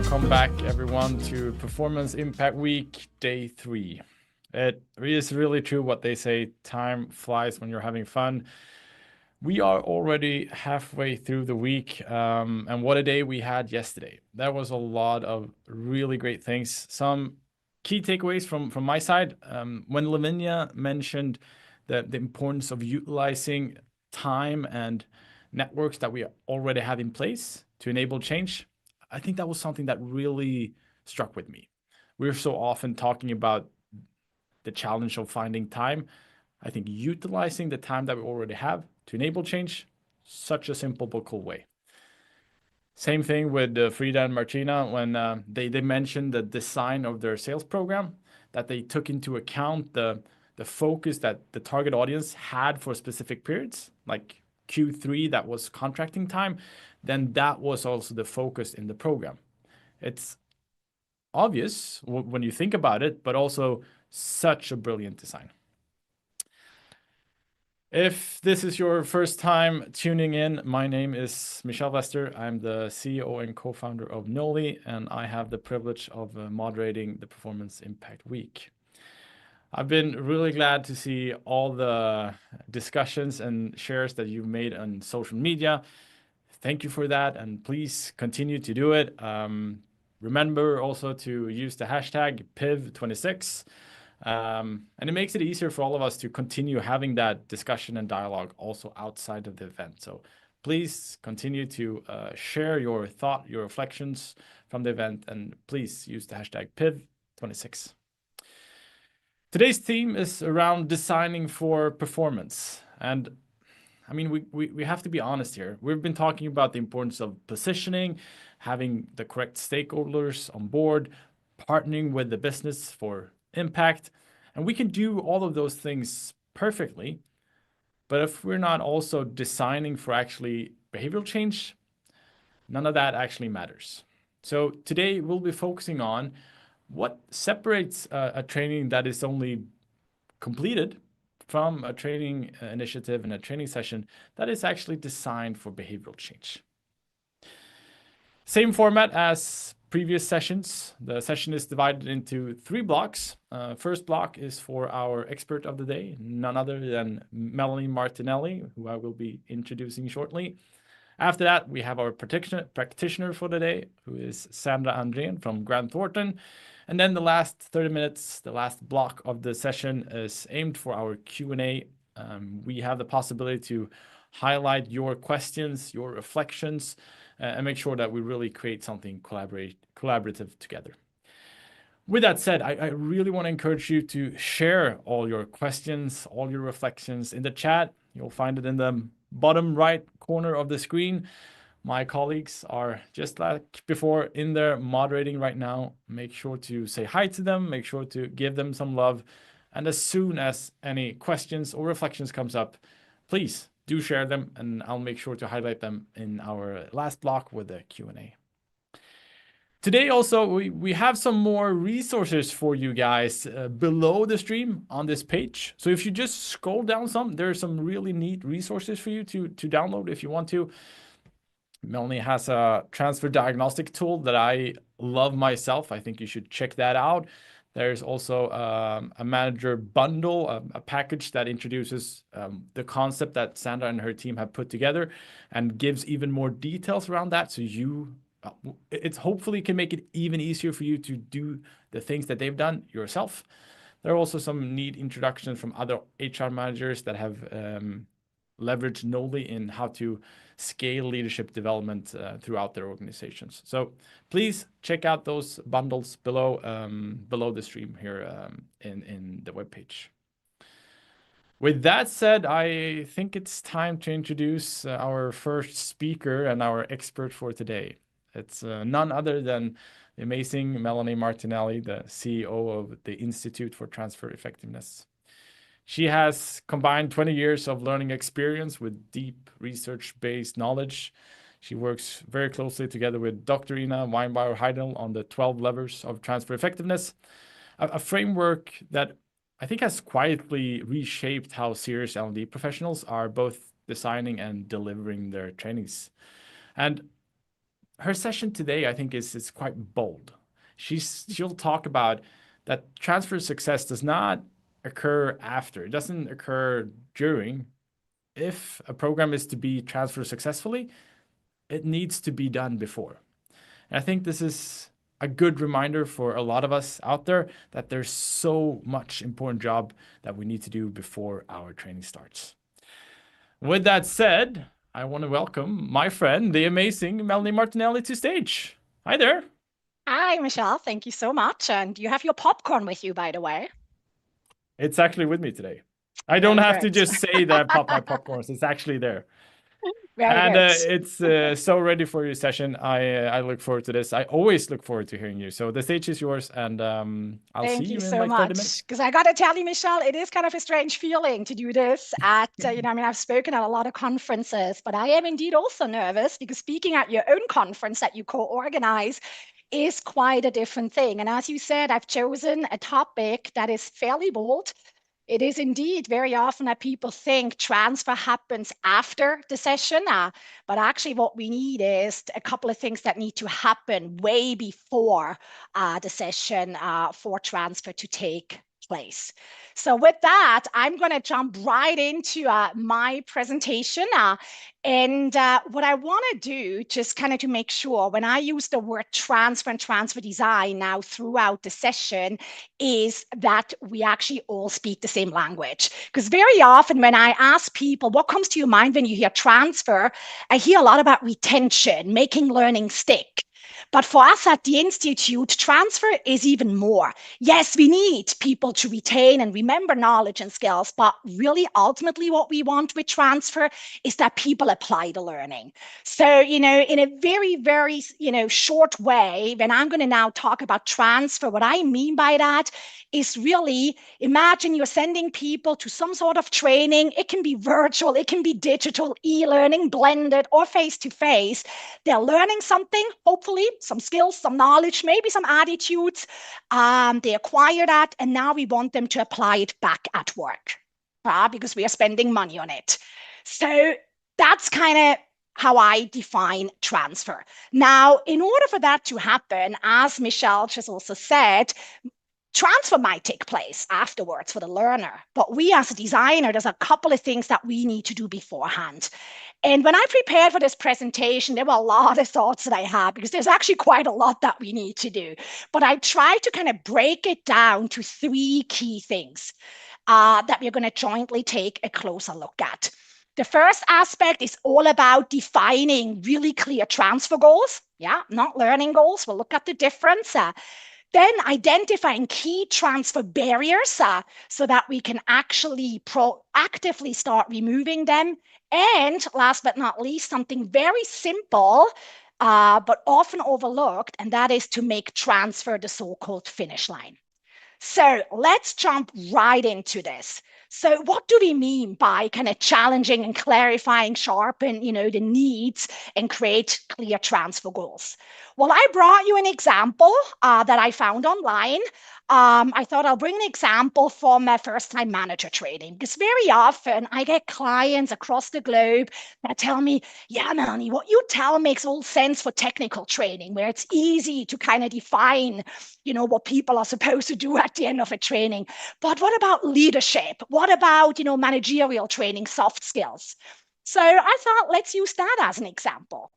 Welcome back, everyone, to Performance Impact Week, Day 3. It is really true what they say, time flies when you're having fun. We are already halfway through the week, and what a day we had yesterday. There was a lot of really great things. Some key takeaways from my side. When Lavinia mentioned the importance of utilizing time and networks that we already have in place to enable change, I think that was something that really struck with me. We're so often talking about the challenge of finding time. I think utilizing the time that we already have to enable change, such a simple but cool way. Same thing with Frida and Martina when they mentioned the design of their sales program, that they took into account the focus that the target audience had for specific periods, like Q3, that was contracting time, then that was also the focus in the program. It's obvious when you think about it, but also such a brilliant design. If this is your first time tuning in, my name is Michel Wester. I'm the CEO and co-founder of Noli, and I have the privilege of moderating the Performance Impact Week. I've been really glad to see all the discussions and shares that you've made on social media. Thank you for that, and please continue to do it. Remember also to use the hashtag PIV26. And it makes it easier for all of us to continue having that discussion and dialogue also outside of the event. So please continue to share your thought, your reflections from the event, and please use the hashtag PIV26. Today's theme is around designing for performance. And I mean, we have to be honest here. We've been talking about the importance of positioning, having the correct stakeholders on board, partnering with the business for impact. And we can do all of those things perfectly. But if we're not also designing for actually behavioral change, none of that actually matters. So today we'll be focusing on what separates a training that is only completed from a training initiative and a training session that is actually designed for behavioral change. Same format as previous sessions. The session is divided into 3 blocks. First block is for our expert of the day, none other than Melanie Martinelli, who I will be introducing shortly. After that, we have our practitioner for the day, who is Sandra Andrén from Grant Thornton. And then the last 30 minutes, the last block of the session is aimed for our Q&A. We have the possibility to highlight your questions, your reflections, and make sure that we really create something collaborative together. With that said, I really want to encourage you to share all your questions, all your reflections in the chat. You'll find it in the bottom right corner of the screen. My colleagues are just like before in there moderating right now. Make sure to say hi to them, make sure to give them some love. And as soon as any questions or reflections comes up, please do share them and I'll make sure to highlight them in our last block with the Q&A. Today also, we have some more resources for you guys below the stream on this page. So if you just scroll down some, there are some really neat resources for you to download if you want to. Melanie has a transfer diagnostic tool that I love myself. I think you should check that out. There's also a manager bundle, a package that introduces the concept that Sandra and her team have put together and gives even more details around that. So it's hopefully can make it even easier for you to do the things that they've done yourself. There are also some neat introductions from other HR managers that have leveraged Noli in how to scale leadership development throughout their organizations. So please check out those bundles below the stream here in the webpage. With that said, I think it's time to introduce our first speaker and our expert for today. It's none other than the amazing Melanie Martinelli, the CEO of the Institute for Transfer Effectiveness. She has combined 20 years of learning experience with deep research-based knowledge. She works very closely together with Dr. Ina Weinbauer-Heidel on the 12 levers of transfer effectiveness, a framework that I think has quietly reshaped how serious L&D professionals are both designing and delivering their trainings. And her session today, I think, is quite bold. She'll talk about that transfer success does not occur after. It doesn't occur during. If a program is to be transferred successfully, it needs to be done before. And I think this is a good reminder for a lot of us out there that there's so much important job that we need to do before our training starts. With that said, I want to welcome my friend, the amazing Melanie Martinelli, to stage. Hi there. Hi, Michelle. Thank you so much. And you have your popcorn with you, by the way. It's actually with me today. I don't Very have to good. just say that I pop my popcorns. It's actually there. Very And good. it's so ready for your session. I look forward to this. I always look forward to hearing you. So the stage is yours, and I'll see Thank you you in so like 30 much. minutes. Because I got to tell you, Michelle, it is kind of a strange feeling to do this at, I've spoken at a lot of conferences, but I am indeed also nervous because speaking at your own conference that you co-organize is quite a different thing. And as you said, I've chosen a topic that is fairly bold. It is indeed very often that people think transfer happens after the session, but actually what we need is a couple of things that need to happen way before the session for transfer to take place. So with that, I'm going to jump right into my presentation. And what I want to do, just kind of to make sure when I use the word transfer and transfer design now throughout the session, is that we actually all speak the same language. Because very often when I ask people, what comes to your mind when you hear transfer, I hear a lot about retention, making learning stick. But for us at the Institute, transfer is even more. Yes, we need people to retain and remember knowledge and skills, but really ultimately what we want with transfer is that people apply the learning. So, in a very, very, short way, when I'm going to now talk about transfer, what I mean by that is really imagine you're sending people to some sort of training. It can be virtual, it can be digital, e-learning, blended, or face-to-face. They're learning something, hopefully, some skills, some knowledge, maybe some attitudes. They acquire that, and now we want them to apply it back at work because we are spending money on it. So that's kind of how I define transfer. Now, in order for that to happen, as Michelle just also said, transfer might take place afterwards for the learner, but we as a designer, there's a couple of things that we need to do beforehand. And when I prepared for this presentation, there were a lot of thoughts that I had because there's actually quite a lot that we need to do. But I tried to kind of break it down to three key things that we're going to jointly take a closer look at. The first aspect is all about defining really clear transfer goals. Yeah, not learning goals. We'll look at the difference. Then identifying key transfer barriers so that we can actually proactively start removing them. And last but not least, something very simple, but often overlooked, and that is to make transfer the so-called finish line. So let's jump right into this. So what do we mean by kind of challenging and clarifying, sharpen, the needs and create clear transfer goals? Well, I brought you an example that I found online. I thought I'll bring an example from my first-time manager training because very often I get clients across the globe that tell me, yeah, Melanie, what you tell makes all sense for technical training where it's easy to kind of define, what people are supposed to do at the end of a training. But what about leadership? What about, managerial training, soft skills? So I thought, let's use that as an example.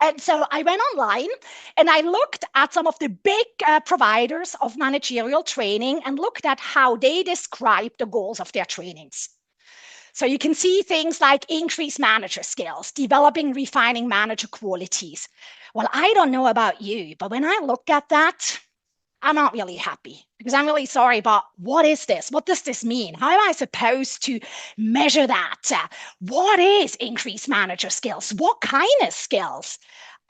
And so I went online and I looked at some of the big providers of managerial training and looked at how they describe the goals of their trainings. So you can see things like increased manager skills, developing, refining manager qualities. Well, I don't know about you, but when I look at that, I'm not really happy because I'm really sorry, but what is this? What does this mean? How am I supposed to measure that? What is increased manager skills? What kind of skills?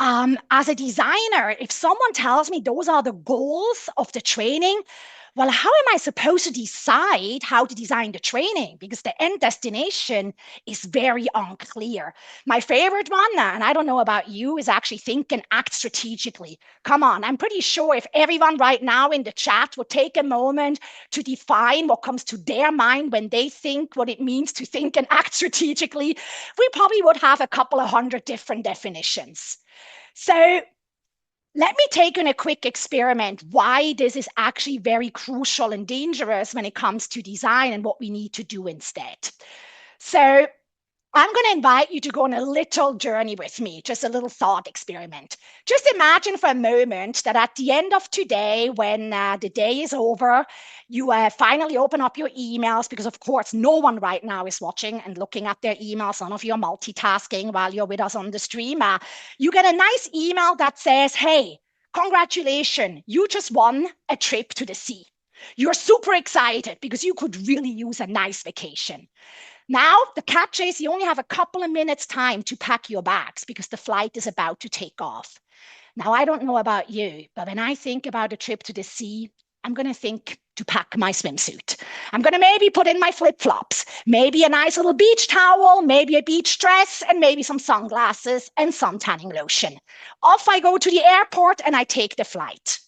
As a designer, if someone tells me those are the goals of the training, well, how am I supposed to decide how to design the training? Because the end destination is very unclear. My favorite one, and I don't know about you, is actually think and act strategically. Come on, I'm pretty sure if everyone right now in the chat would take a moment to define what comes to their mind when they think what it means to think and act strategically, we probably would have a couple of hundred different definitions. So let me take on a quick experiment why this is actually very crucial and dangerous when it comes to design and what we need to do instead. So I'm going to invite you to go on a little journey with me, just a little thought experiment. Just imagine for a moment that at the end of today, when the day is over, you finally open up your emails, because of course, no one right now is watching and looking at their emails. None of you are multitasking while you're with us on the stream. You get a nice email that says, hey, congratulations, you just won a trip to the sea. You're super excited because you could really use a nice vacation. Now, the catch is you only have a couple of minutes time to pack your bags because the flight is about to take off. Now, I don't know about you, but when I think about a trip to the sea, I'm going to think to pack my swimsuit. I'm going to maybe put in my flip-flops, maybe a nice little beach towel, maybe a beach dress, and maybe some sunglasses and sun tanning lotion. Off I go to the airport and I take the flight.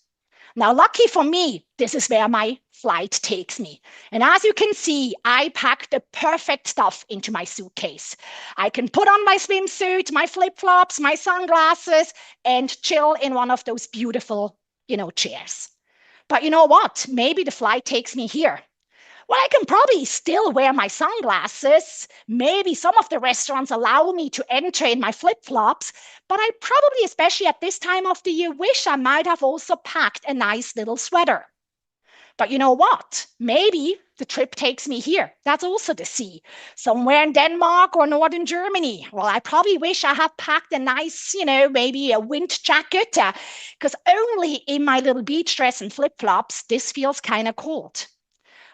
Now, lucky for me, this is where my flight takes me. And as you can see, I packed the perfect stuff into my suitcase. I can put on my swimsuit, my flip-flops, my sunglasses, and chill in one of those beautiful, chairs. But you know what? Maybe the flight takes me here. Well, I can probably still wear my sunglasses. Maybe some of the restaurants allow me to enter in my flip-flops, but I probably, especially at this time of the year, wish I might have also packed a nice little sweater. But you know what? Maybe the trip takes me here. That's also the sea, somewhere in Denmark or northern Germany. Well, I probably wish I had packed a nice, maybe a wind jacket, because only in my little beach dress and flip-flops, this feels kind of cold.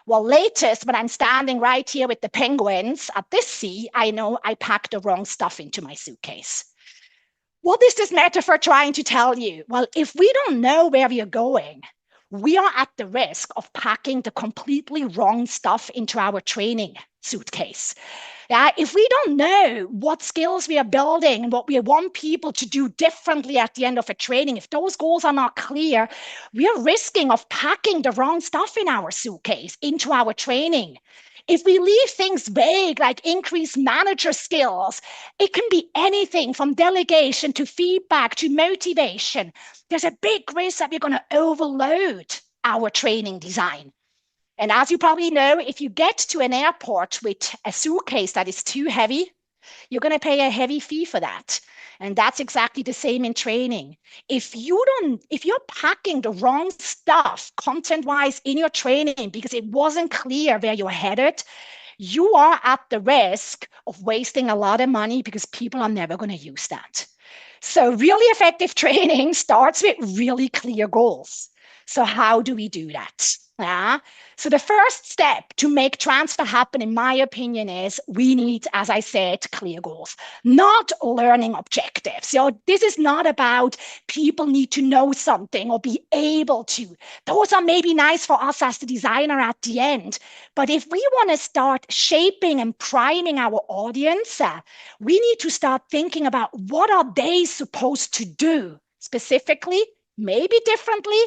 Well, latest, when I'm standing right here with the penguins at this sea, I know I packed the wrong stuff into my suitcase. What is this metaphor trying to tell you? Well, if we don't know where we are going, we are at the risk of packing the completely wrong stuff into our training suitcase. If we don't know what skills we are building and what we want people to do differently at the end of a training, if those goals are not clear, we are risking of packing the wrong stuff in our suitcase into our training. If we leave things vague, like increased manager skills, it can be anything from delegation to feedback to motivation. There's a big risk that we're going to overload our training design. And as you probably know, if you get to an airport with a suitcase that is too heavy, you're going to pay a heavy fee for that. And that's exactly the same in training. If you're packing the wrong stuff content-wise in your training because it wasn't clear where you're headed, you are at the risk of wasting a lot of money because people are never going to use that. So really effective training starts with really clear goals. So how do we do that? So the first step to make transfer happen, in my opinion, is we need, as I said, clear goals, not learning objectives. So this is not about people need to know something or be able to. Those are maybe nice for us as the designer at the end. But if we want to start shaping and priming our audience, we need to start thinking about what are they supposed to do specifically, maybe differently,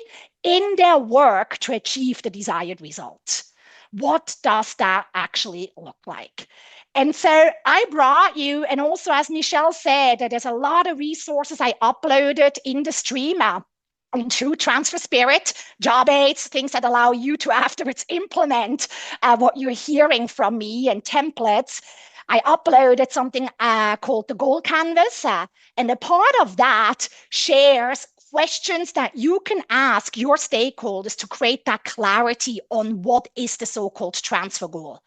in their work to achieve the desired result. What does that actually look like? And so I brought you, and also as Michelle said, that there's a lot of resources I uploaded in the stream into Transfer Spirit, job aids, things that allow you to afterwards implement what you're hearing from me, and templates. I uploaded something called the Goal Canvas, and a part of that shares questions that you can ask your stakeholders to create that clarity on what is the so-called transfer goal.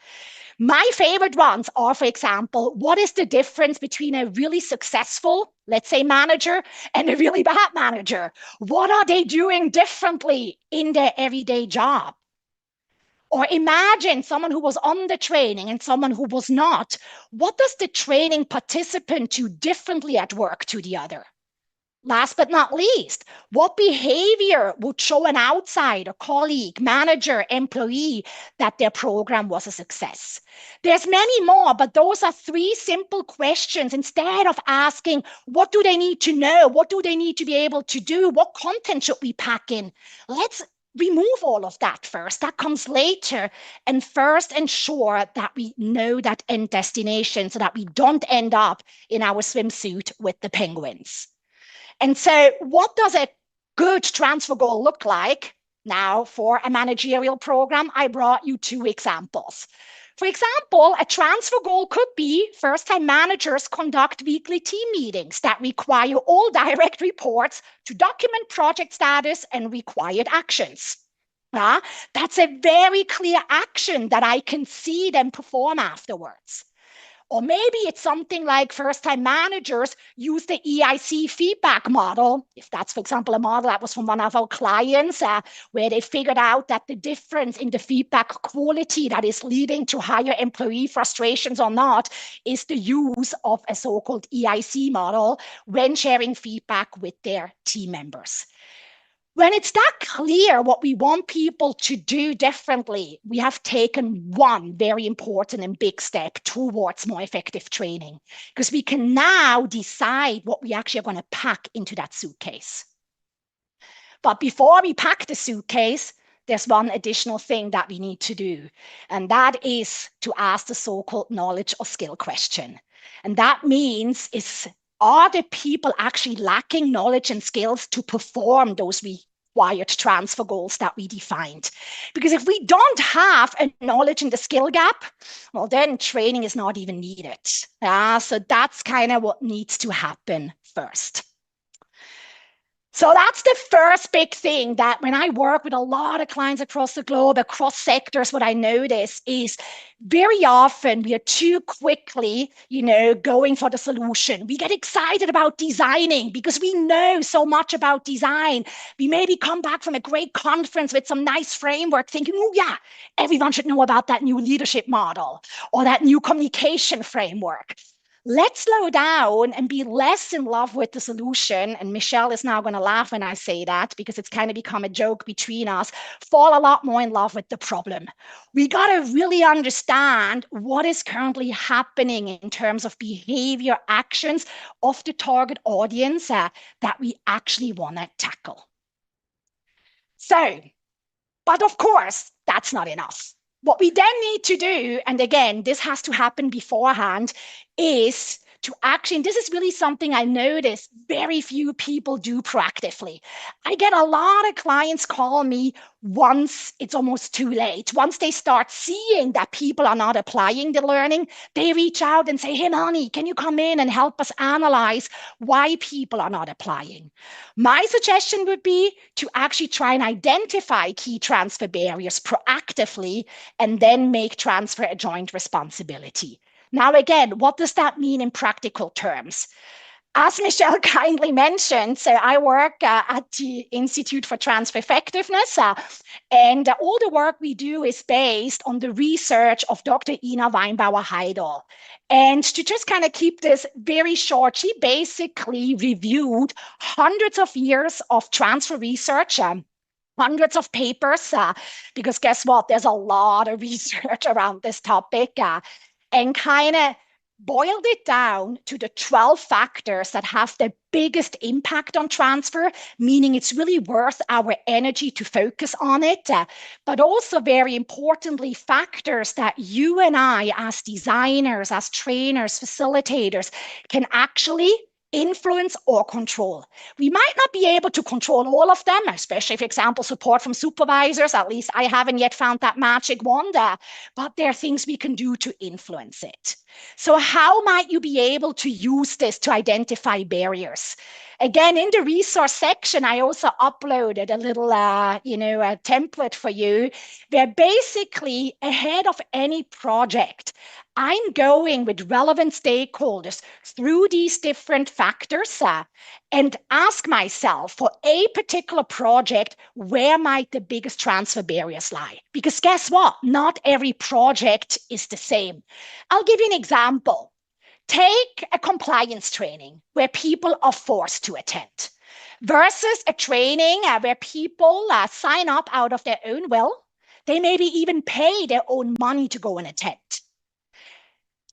My favorite ones are, for example, what is the difference between a really successful, let's say, manager and a really bad manager? What are they doing differently in their everyday job? Or imagine someone who was on the training and someone who was not. What does the training participant do differently at work to the other? Last but not least, what behavior would show an outsider, colleague, manager, employee that their program was a success? There's many more, but those are 3 simple questions. Instead of asking, what do they need to know? What do they need to be able to do? What content should we pack in? Let's remove all of that first. That comes later. And first ensure that we know that end destination so that we don't end up in our swimsuit with the penguins. And so what does a good transfer goal look like? Now, for a managerial program, I brought you 2 examples. For example, a transfer goal could be first-time managers conduct weekly team meetings that require all direct reports to document project status and required actions. That's a very clear action that I can see them perform afterwards. Or maybe it's something like first-time managers use the EIC feedback model. If that's, for example, a model that was from one of our clients, where they figured out that the difference in the feedback quality that is leading to higher employee frustrations or not is the use of a so-called EIC model when sharing feedback with their team members. When it's that clear what we want people to do differently, we have taken one very important and big step towards more effective training, because we can now decide what we actually are going to pack into that suitcase. But before we pack the suitcase, there's one additional thing that we need to do, and that is to ask the so-called knowledge or skill question. And that means are the people actually lacking knowledge and skills to perform those required transfer goals that we defined? Because if we don't have a knowledge and the skill gap, well, then training is not even needed. So that's kind of what needs to happen first. So that's the first big thing that when I work with a lot of clients across the globe, across sectors, what I notice is very often we are too quickly, going for the solution. We get excited about designing because we know so much about design. We maybe come back from a great conference with some nice framework thinking, oh yeah, everyone should know about that new leadership model or that new communication framework. Let's slow down and be less in love with the solution. And Michelle is now going to laugh when I say that, because it's kind of become a joke between us. Fall a lot more in love with the problem. We got to really understand what is currently happening in terms of behavior actions of the target audience that we actually want to tackle. So, but of course, that's not enough. What we then need to do, and again, this has to happen beforehand, is to actually, and this is really something I notice very few people do proactively. I get a lot of clients call me once it's almost too late. Once they start seeing that people are not applying the learning, they reach out and say, hey, Melanie, can you come in and help us analyze why people are not applying? My suggestion would be to actually try and identify key transfer barriers proactively and then make transfer a joint responsibility. Now, again, what does that mean in practical terms? As Michelle kindly mentioned, so I work at the Institute for Transfer Effectiveness, and all the work we do is based on the research of Dr. Ina Weinbauer-Heidel. And to just kind of keep this very short, she basically reviewed hundreds of years of transfer research, hundreds of papers, because guess what? There's a lot of research around this topic. And kind of boiled it down to the 12 factors that have the biggest impact on transfer, meaning it's really worth our energy to focus on it, but also very importantly, factors that you and I as designers, as trainers, facilitators can actually influence or control. We might not be able to control all of them, especially, for example, support from supervisors. At least I haven't yet found that magic wand, but there are things we can do to influence it. So how might you be able to use this to identify barriers? Again, in the resource section, I also uploaded a little, a template for you where basically ahead of any project, I'm going with relevant stakeholders through these different factors and ask myself for a particular project, where might the biggest transfer barriers lie? Because guess what? Not every project is the same. I'll give you an example. Take a compliance training where people are forced to attend versus a training where people sign up out of their own will. They maybe even pay their own money to go and attend.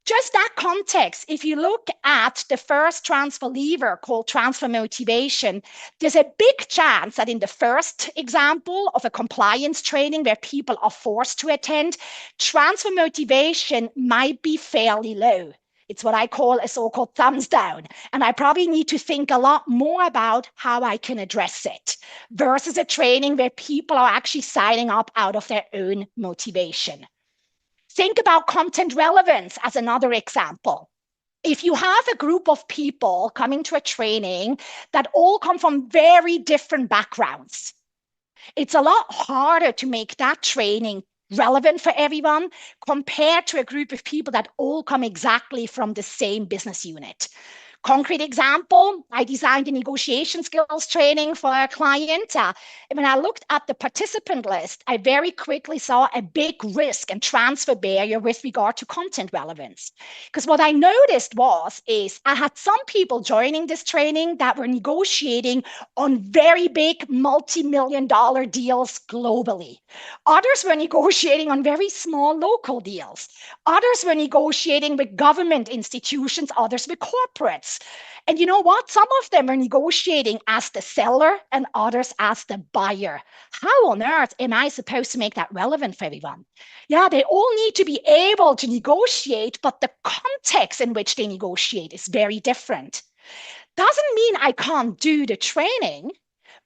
Just that context, if you look at the first transfer lever called transfer motivation, there's a big chance that in the first example of a compliance training where people are forced to attend, transfer motivation might be fairly low. It's what I call a so-called thumbs down. And I probably need to think a lot more about how I can address it versus a training where people are actually signing up out of their own motivation. Think about content relevance as another example. If you have a group of people coming to a training that all come from very different backgrounds, it's a lot harder to make that training relevant for everyone compared to a group of people that all come exactly from the same business unit. Concrete example, I designed a negotiation skills training for a client. And when I looked at the participant list, I very quickly saw a big risk and transfer barrier with regard to content relevance. Because what I noticed is I had some people joining this training that were negotiating on very big multi-million-dollar deals globally. Others were negotiating on very small local deals. Others were negotiating with government institutions, others with corporates. And you know what? Some of them are negotiating as the seller and others as the buyer. How on earth am I supposed to make that relevant for everyone? Yeah, they all need to be able to negotiate, but the context in which they negotiate is very different. Doesn't mean I can't do the training,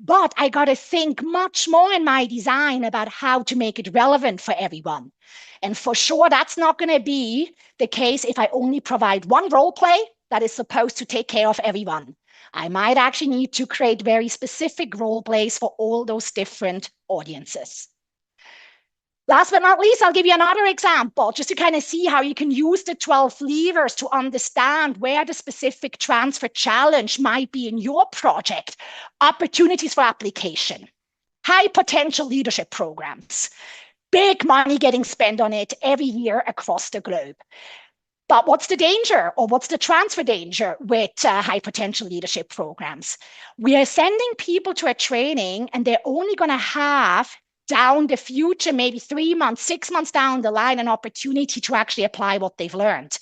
but I got to think much more in my design about how to make it relevant for everyone. And for sure, that's not going to be the case if I only provide one role play that is supposed to take care of everyone. I might actually need to create very specific role plays for all those different audiences. Last but not least, I'll give you another example just to kind of see how you can use the 12 levers to understand where the specific transfer challenge might be in your project. Opportunities for application, high potential leadership programs, big money getting spent on it every year across the globe. But what's the danger, or what's the transfer danger with high potential leadership programs? We are sending people to a training and they're only going to have down the future, maybe 3 months, 6 months down the line, an opportunity to actually apply what they've learned.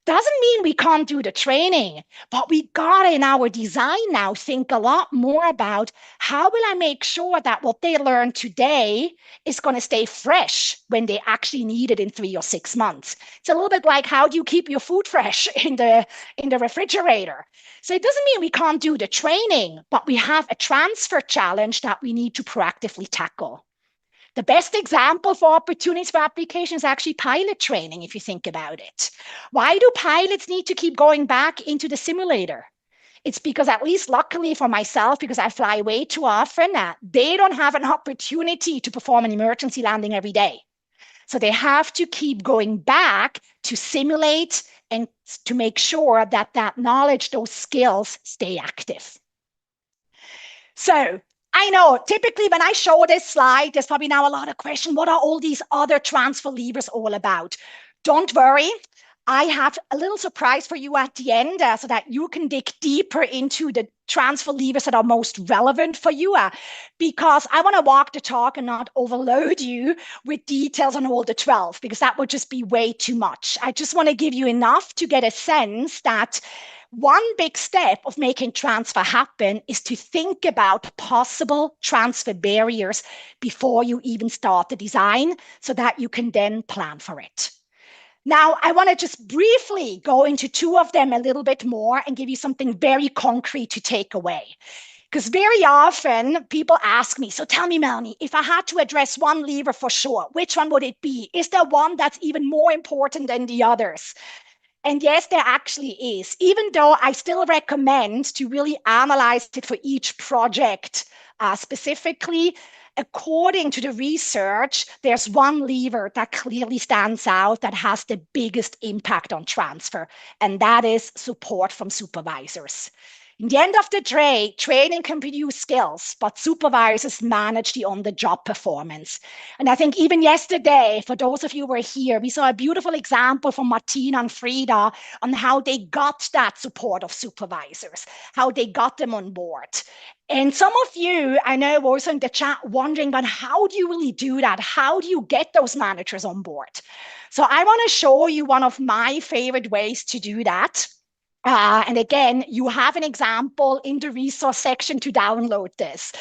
Doesn't mean we can't do the training, but we gotta in our design now think a lot more about how will I make sure that what they learn today is going to stay fresh when they actually need it in 3 or 6 months. It's a little bit like how do you keep your food fresh in the refrigerator? So it doesn't mean we can't do the training, but we have a transfer challenge that we need to proactively tackle. The best example for opportunities for application is actually pilot training, if you think about it. Why do pilots need to keep going back into the simulator? It's because, at least luckily for myself, because I fly way too often, they don't have an opportunity to perform an emergency landing every day. So they have to keep going back to simulate and to make sure that that knowledge, those skills stay active. So I know typically when I show this slide, there's probably now a lot of questions. What are all these other transfer levers all about? Don't worry. I have a little surprise for you at the end so that you can dig deeper into the transfer levers that are most relevant for you because I want to walk the talk and not overload you with details on all the 12 because that would just be way too much. I just want to give you enough to get a sense that one big step of making transfer happen is to think about possible transfer barriers before you even start the design so that you can then plan for it. Now, I want to just briefly go into 2 of them a little bit more and give you something very concrete to take away. Because very often people ask me, so tell me, Melanie, if I had to address one lever for sure, which one would it be? Is there one that's even more important than the others? And yes, there actually is, even though I still recommend to really analyze it for each project specifically. According to the research, there's one lever that clearly stands out that has the biggest impact on transfer, and that is support from supervisors. In the end of the day, training can produce skills, but supervisors manage the on-the-job performance. And I think even yesterday, for those of you who were here, we saw a beautiful example from Martina and Frida on how they got that support of supervisors, how they got them on board. And some of you, I know, were also in the chat wondering, but how do you really do that? How do you get those managers on board? So I want to show you one of my favorite ways to do that. And again, you have an example in the resource section to download this.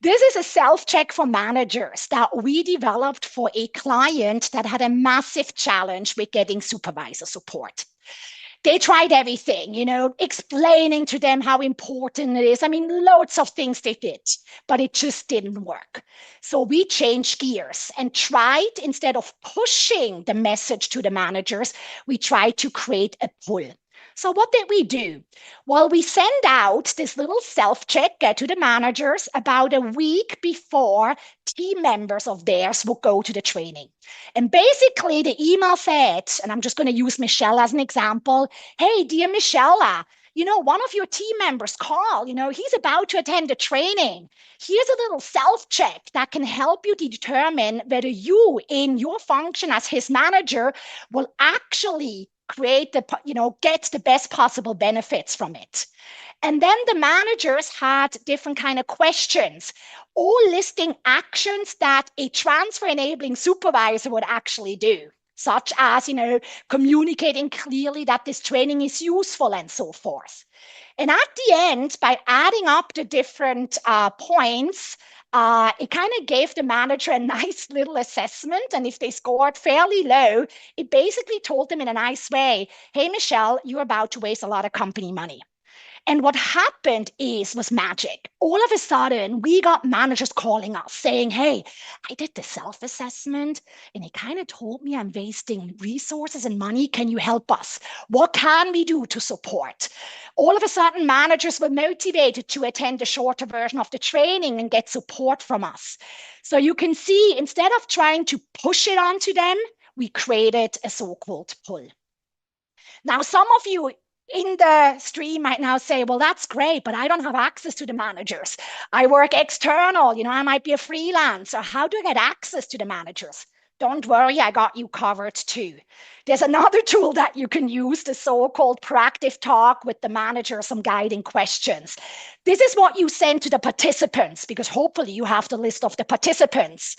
This is a self-check for managers that we developed for a client that had a massive challenge with getting supervisor support. They tried everything, explaining to them how important it is. I mean, loads of things they did, but it just didn't work. So we changed gears and tried, instead of pushing the message to the managers, we tried to create a pull. So what did we do? Well, we send out this little self-check to the managers about a week before team members of theirs would go to the training. And basically the email said, and I'm just going to use Michelle as an example, hey, dear Michelle, one of your team members, Carl, he's about to attend a training. Here's a little self-check that can help you determine whether you, in your function as his manager, will actually get the best possible benefits from it. And then the managers had different kind of questions, all listing actions that a transfer enabling supervisor would actually do, such as, communicating clearly that this training is useful and so forth. And at the end, by adding up the different points, it kind of gave the manager a nice little assessment. And if they scored fairly low, it basically told them in a nice way, hey, Michelle, you're about to waste a lot of company money. And what happened was magic. All of a sudden, we got managers calling us saying, hey, I did the self-assessment and it kind of told me I'm wasting resources and money. Can you help us? What can we do to support? All of a sudden, managers were motivated to attend a shorter version of the training and get support from us. So you can see, instead of trying to push it onto them, we created a so-called pull. Now, some of you in the stream might now say, well, that's great, but I don't have access to the managers. I work external, I might be a freelancer. How do I get access to the managers? Don't worry, I got you covered too. There's another tool that you can use, the so-called proactive talk with the manager, some guiding questions. This is what you send to the participants, because hopefully you have the list of the participants.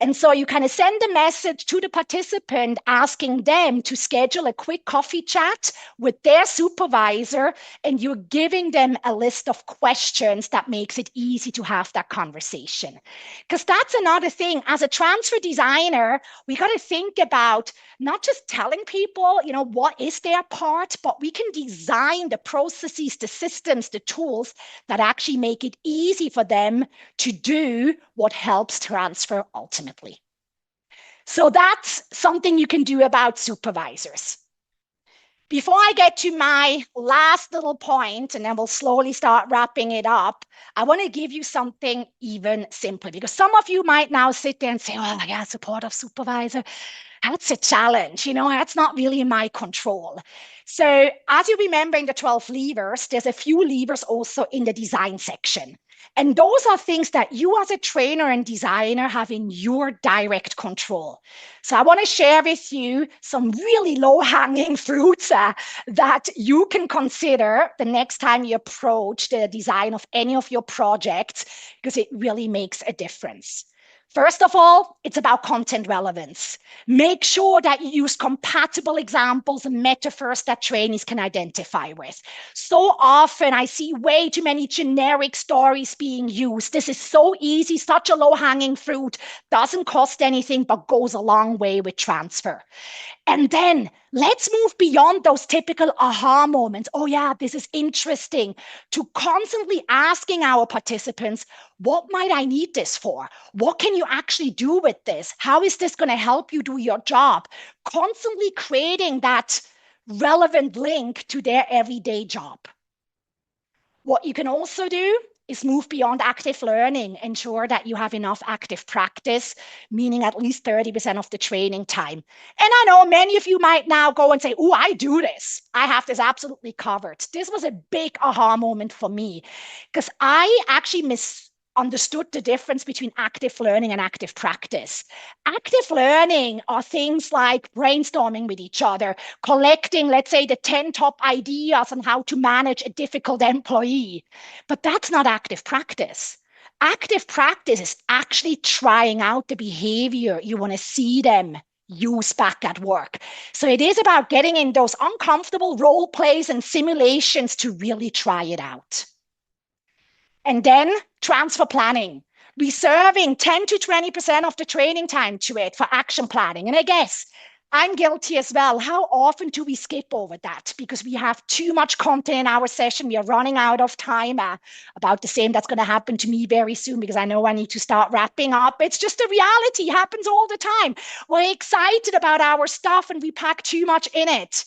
And so you kind of send a message to the participant asking them to schedule a quick coffee chat with their supervisor, and you're giving them a list of questions that makes it easy to have that conversation. Because that's another thing. As a transfer designer, we got to think about not just telling people, what is their part, but we can design the processes, the systems, the tools that actually make it easy for them to do what helps transfer ultimately. So that's something you can do about supervisors. Before I get to my last little point, and then we'll slowly start wrapping it up, I want to give you something even simpler, because some of you might now sit there and say, well, yeah, supportive supervisor, that's a challenge, that's not really in my control. So as you remember in the 12 levers, there's a few levers also in the design section. And those are things that you as a trainer and designer have in your direct control. So I want to share with you some really low-hanging fruits that you can consider the next time you approach the design of any of your projects, because it really makes a difference. First of all, it's about content relevance. Make sure that you use compatible examples and metaphors that trainees can identify with. So often I see way too many generic stories being used. This is so easy, such a low-hanging fruit, doesn't cost anything, but goes a long way with transfer. And then let's move beyond those typical aha moments. Oh yeah, this is interesting, to constantly asking our participants, what might I need this for? What can you actually do with this? How is this going to help you do your job? Constantly creating that relevant link to their everyday job. What you can also do is move beyond active learning. Ensure that you have enough active practice, meaning at least 30% of the training time. And I know many of you might now go and say, oh, I do this. I have this absolutely covered. This was a big aha moment for me, because I actually misunderstood the difference between active learning and active practice. Active learning are things like brainstorming with each other, collecting, let's say, the 10 top ideas on how to manage a difficult employee. But that's not active practice. Active practice is actually trying out the behavior you want to see them use back at work. So it is about getting in those uncomfortable role plays and simulations to really try it out. And then transfer planning, reserving 10 to 20% of the training time to it for action planning. And I guess I'm guilty as well. How often do we skip over that because we have too much content in our session? We are running out of time. About the same that's going to happen to me very soon because I know I need to start wrapping up. It's just a reality. It happens all the time. We're excited about our stuff and we pack too much in it.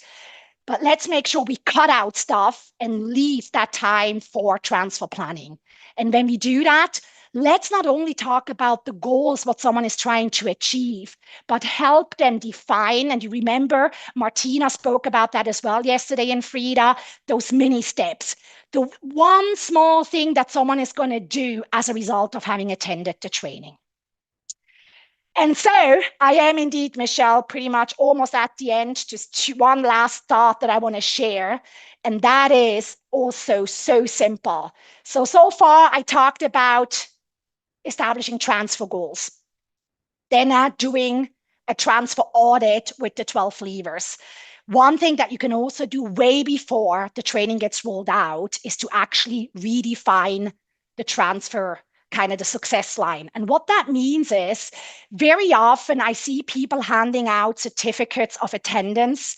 But let's make sure we cut out stuff and leave that time for transfer planning. And when we do that, let's not only talk about the goals, what someone is trying to achieve, but help them define. And you remember Martina spoke about that as well yesterday in Frida, those mini steps. The one small thing that someone is going to do as a result of having attended the training. And so I am indeed, Michelle, pretty much almost at the end. Just one last thought that I want to share. And that is also so simple. So far I talked about establishing transfer goals. Then doing a transfer audit with the 12 levers. One thing that you can also do way before the training gets rolled out is to actually redefine the transfer, kind of the success line. And what that means is very often I see people handing out certificates of attendance.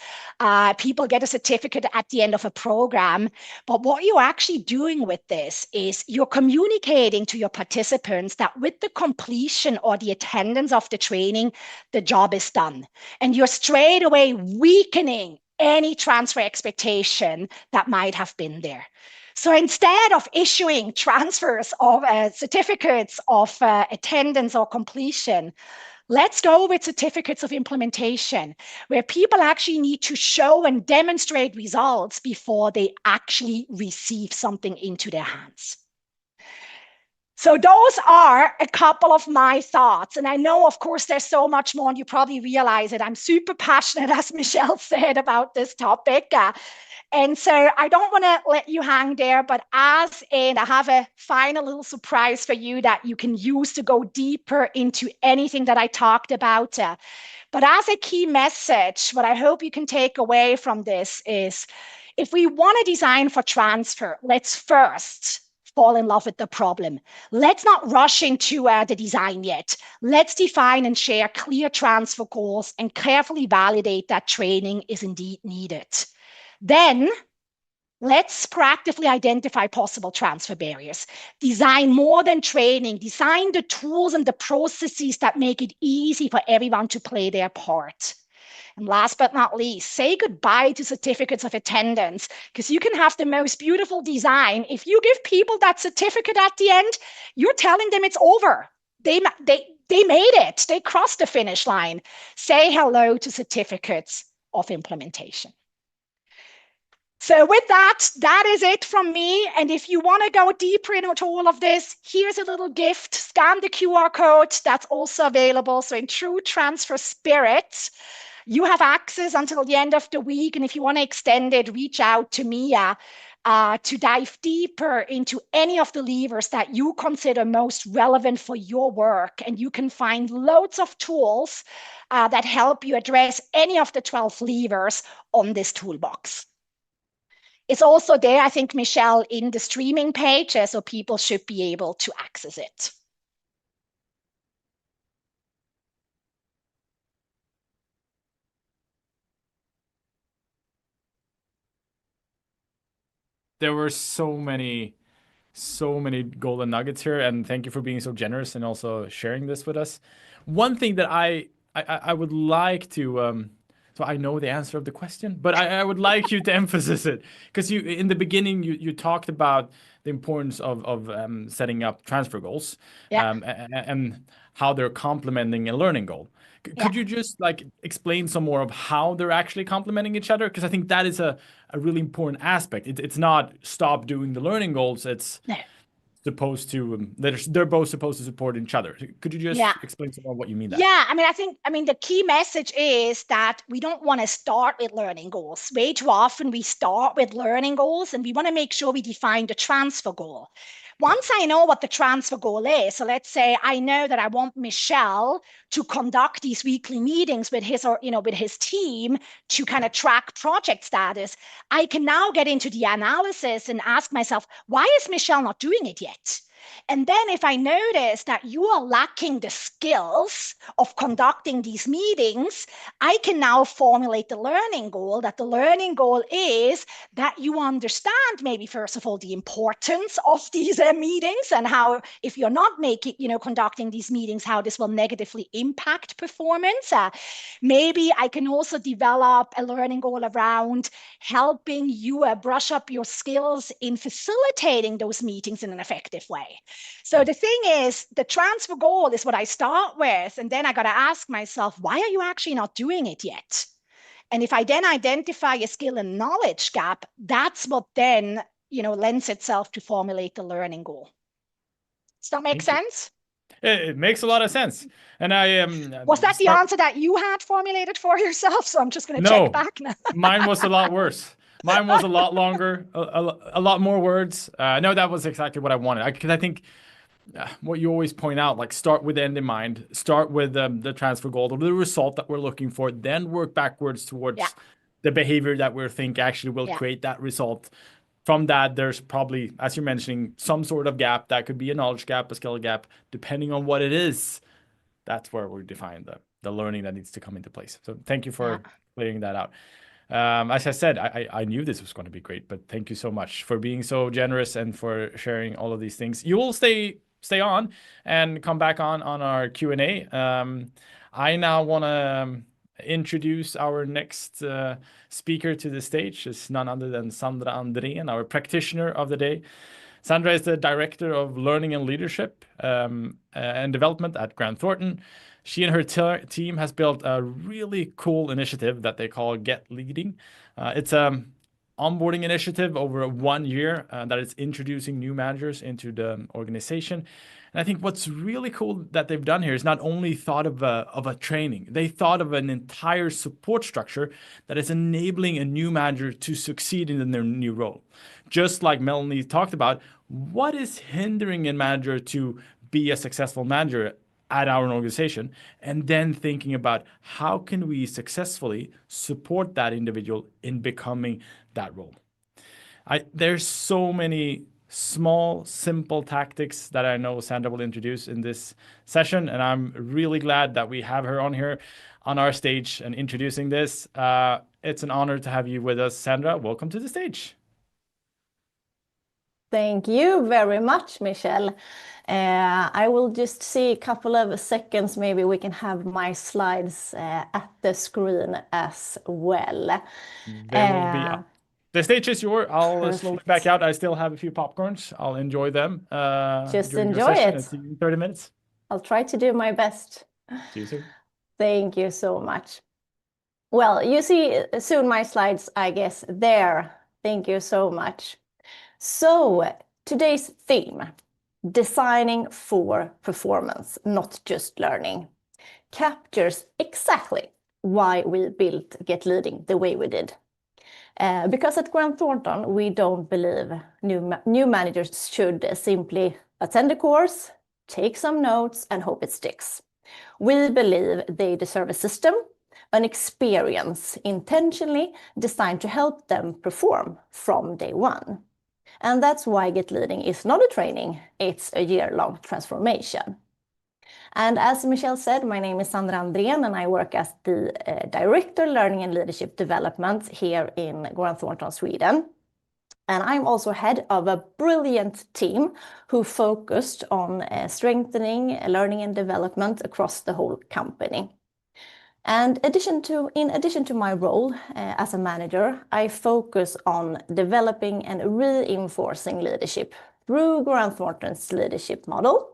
People get a certificate at the end of a program. But what you're actually doing with this is you're communicating to your participants that with the completion or the attendance of the training, the job is done. And you're straight away weakening any transfer expectation that might have been there. So instead of issuing transfers of certificates of attendance or completion, let's go with certificates of implementation, where people actually need to show and demonstrate results before they actually receive something into their hands. So those are a couple of my thoughts. And I know, of course, there's so much more, and you probably realize it. I'm super passionate, as Michelle said, about this topic. And so I don't want to let you hang there, but I have a final little surprise for you that you can use to go deeper into anything that I talked about. But as a key message, what I hope you can take away from this is if we want to design for transfer, let's first fall in love with the problem. Let's not rush into the design yet. Let's define and share clear transfer goals and carefully validate that training is indeed needed. Then let's proactively identify possible transfer barriers. Design more than training. Design the tools and the processes that make it easy for everyone to play their part. And last but not least, say goodbye to certificates of attendance, because you can have the most beautiful design. If you give people that certificate at the end, you're telling them it's over. They made it. They crossed the finish line. Say hello to certificates of implementation. So with that, that is it from me. And if you want to go deeper into all of this, here's a little gift. Scan the QR code. That's also available. So in true transfer spirit, you have access until the end of the week. And if you want to extend it, reach out to me to dive deeper into any of the levers that you consider most relevant for your work. And you can find loads of tools that help you address any of the 12 levers on this toolbox. It's also there, I think, Michelle, in the streaming page, so people should be able to access it. There were so many golden nuggets here, and thank you for being so generous and also sharing this with us. One thing that I would like to so I know the answer of the question, but I would like you to emphasize it, because you in the beginning you talked about the importance of setting up transfer goals, and how they're complementing a learning goal. Could you just like explain some more of how they're actually complementing each other? Because I think that is a really important aspect. It's not stop doing the learning goals. It's supposed to they're both supposed to support each other. Could you just explain some more what you mean that? Yeah, I mean the key message is that we don't want to start with learning goals. Way too often we start with learning goals, and we want to make sure we define the transfer goal. Once I know what the transfer goal is, so let's say I know that I want Michelle to conduct these weekly meetings with his with his team to kind of track project status, I can now get into the analysis and ask myself, why is Michelle not doing it yet? And then if I notice that you are lacking the skills of conducting these meetings, I can now formulate the learning goal, that the learning goal is that you understand maybe, first of all, the importance of these meetings and how, if you're not making, conducting these meetings, how this will negatively impact performance. Maybe I can also develop a learning goal around helping you brush up your skills in facilitating those meetings in an effective way. So the thing is, the transfer goal is what I start with. And then I got to ask myself, why are you actually not doing it yet? And if I then identify a skill and knowledge gap, that's what then, lends itself to formulate the learning goal. Does that make sense? It makes a lot of sense. And I was that the answer that you had formulated for yourself? So I'm just going to check back now. Mine was a lot worse. Mine was a lot longer, a lot more words. No, that was exactly what I wanted. Because I think what you always point out, like start with the end in mind, start with the transfer goal, the result that we're looking for, then work backwards towards the behavior that we think actually will create that result. From that, there's probably, as you're mentioning, some sort of gap. That could be a knowledge gap, a skill gap, depending on what it is. That's where we define the learning that needs to come into place. So thank you for clearing that out. As I said, I knew this was going to be great, but thank you so much for being so generous and for sharing all of these things. You will stay on and come back on our Q&A. I now want to introduce our next speaker to the stage. It's none other than Sandra Andrén, our practitioner of the day. Sandra is the Director of Learning and Leadership and Development at Grant Thornton. She and her team has built a really cool initiative that they call Get Leading. It's an onboarding initiative over 1 year that is introducing new managers into the organization. And I think what's really cool that they've done here is not only thought of a training, they thought of an entire support structure that is enabling a new manager to succeed in their new role. Just like Melanie talked about, what is hindering a manager to be a successful manager at our organization, and then thinking about how can we successfully support that individual in becoming that role. There's so many small, simple tactics that I know Sandra will introduce in this session, and I'm really glad that we have her on here on our stage and introducing this. It's an honor to have you with us, Sandra. Welcome to the stage. Thank you very much, Michelle. I will just see a couple of seconds, maybe we can have my slides at the screen as well. The stage is yours. I'll slowly back out. I still have a few popcorns. I'll enjoy them. Just enjoy it. See you in 30 minutes. I'll try to do my best. See you soon. Thank you so much. Well, you see soon my slides, I guess, there. Thank you so much. So today's theme, designing for performance, not just learning, captures exactly why we built Get Leading the way we did. Because at Grant Thornton, we don't believe new managers should simply attend a course, take some notes, and hope it sticks. We believe they deserve a system, an experience intentionally designed to help them perform from day one. And that's why Get Leading is not a training, it's a year-long transformation. And as Michelle said, my name is Sandra Andrén and I work as the Director Learning and Leadership Development here in Grant Thornton, Sweden. And I'm also head of a brilliant team who focused on strengthening learning and development across the whole company. And in addition to my role as a manager, I focus on developing and reinforcing leadership through Grant Thornton's leadership model,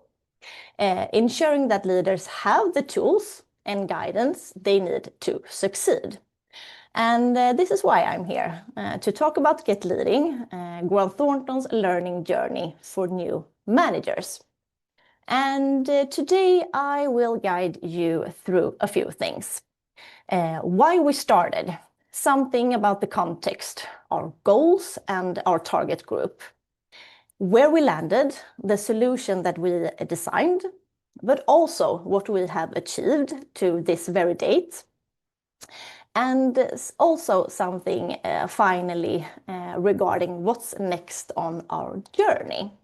ensuring that leaders have the tools and guidance they need to succeed. And this is why I'm here, to talk about Get Leading, Grant Thornton's learning journey for new managers. And today I will guide you through a few things. Why we started, something about the context, our goals and our target group, where we landed, the solution that we designed, but also what we have achieved to this very date. And also something finally regarding what's next on our journey.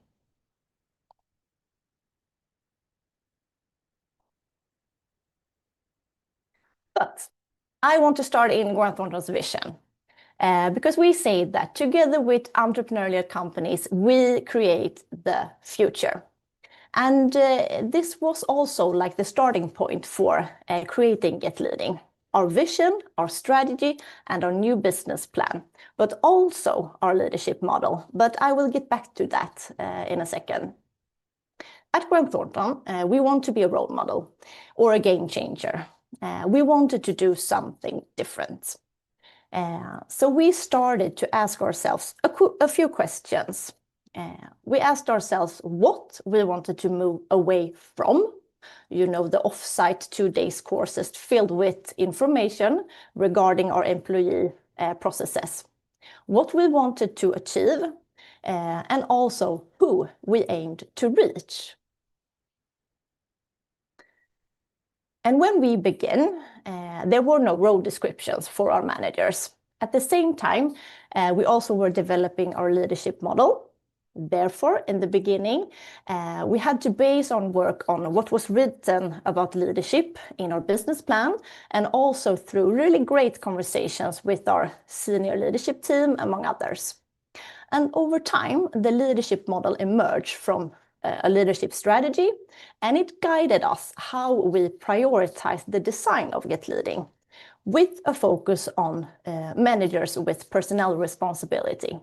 But I want to start in Grant Thornton's vision. Because we say that together with entrepreneurial companies, we create the future. And this was also like the starting point for creating Get Leading. Our vision, our strategy, and our new business plan, but also our leadership model. But I will get back to that in a second. At Grant Thornton, we want to be a role model or a game changer. We wanted to do something different. So we started to ask ourselves a few questions. We asked ourselves what we wanted to move away from, you know, the off-site 2 days courses filled with information regarding our employee processes, what we wanted to achieve, and also who we aimed to reach. And when we began, there were no role descriptions for our managers. At the same time, we also were developing our leadership model. Therefore, in the beginning, we had to base on work on what was written about leadership in our business plan, and also through really great conversations with our senior leadership team, among others. And over time, the leadership model emerged from a leadership strategy, and it guided us how we prioritize the design of Get Leading, with a focus on managers with personnel responsibility.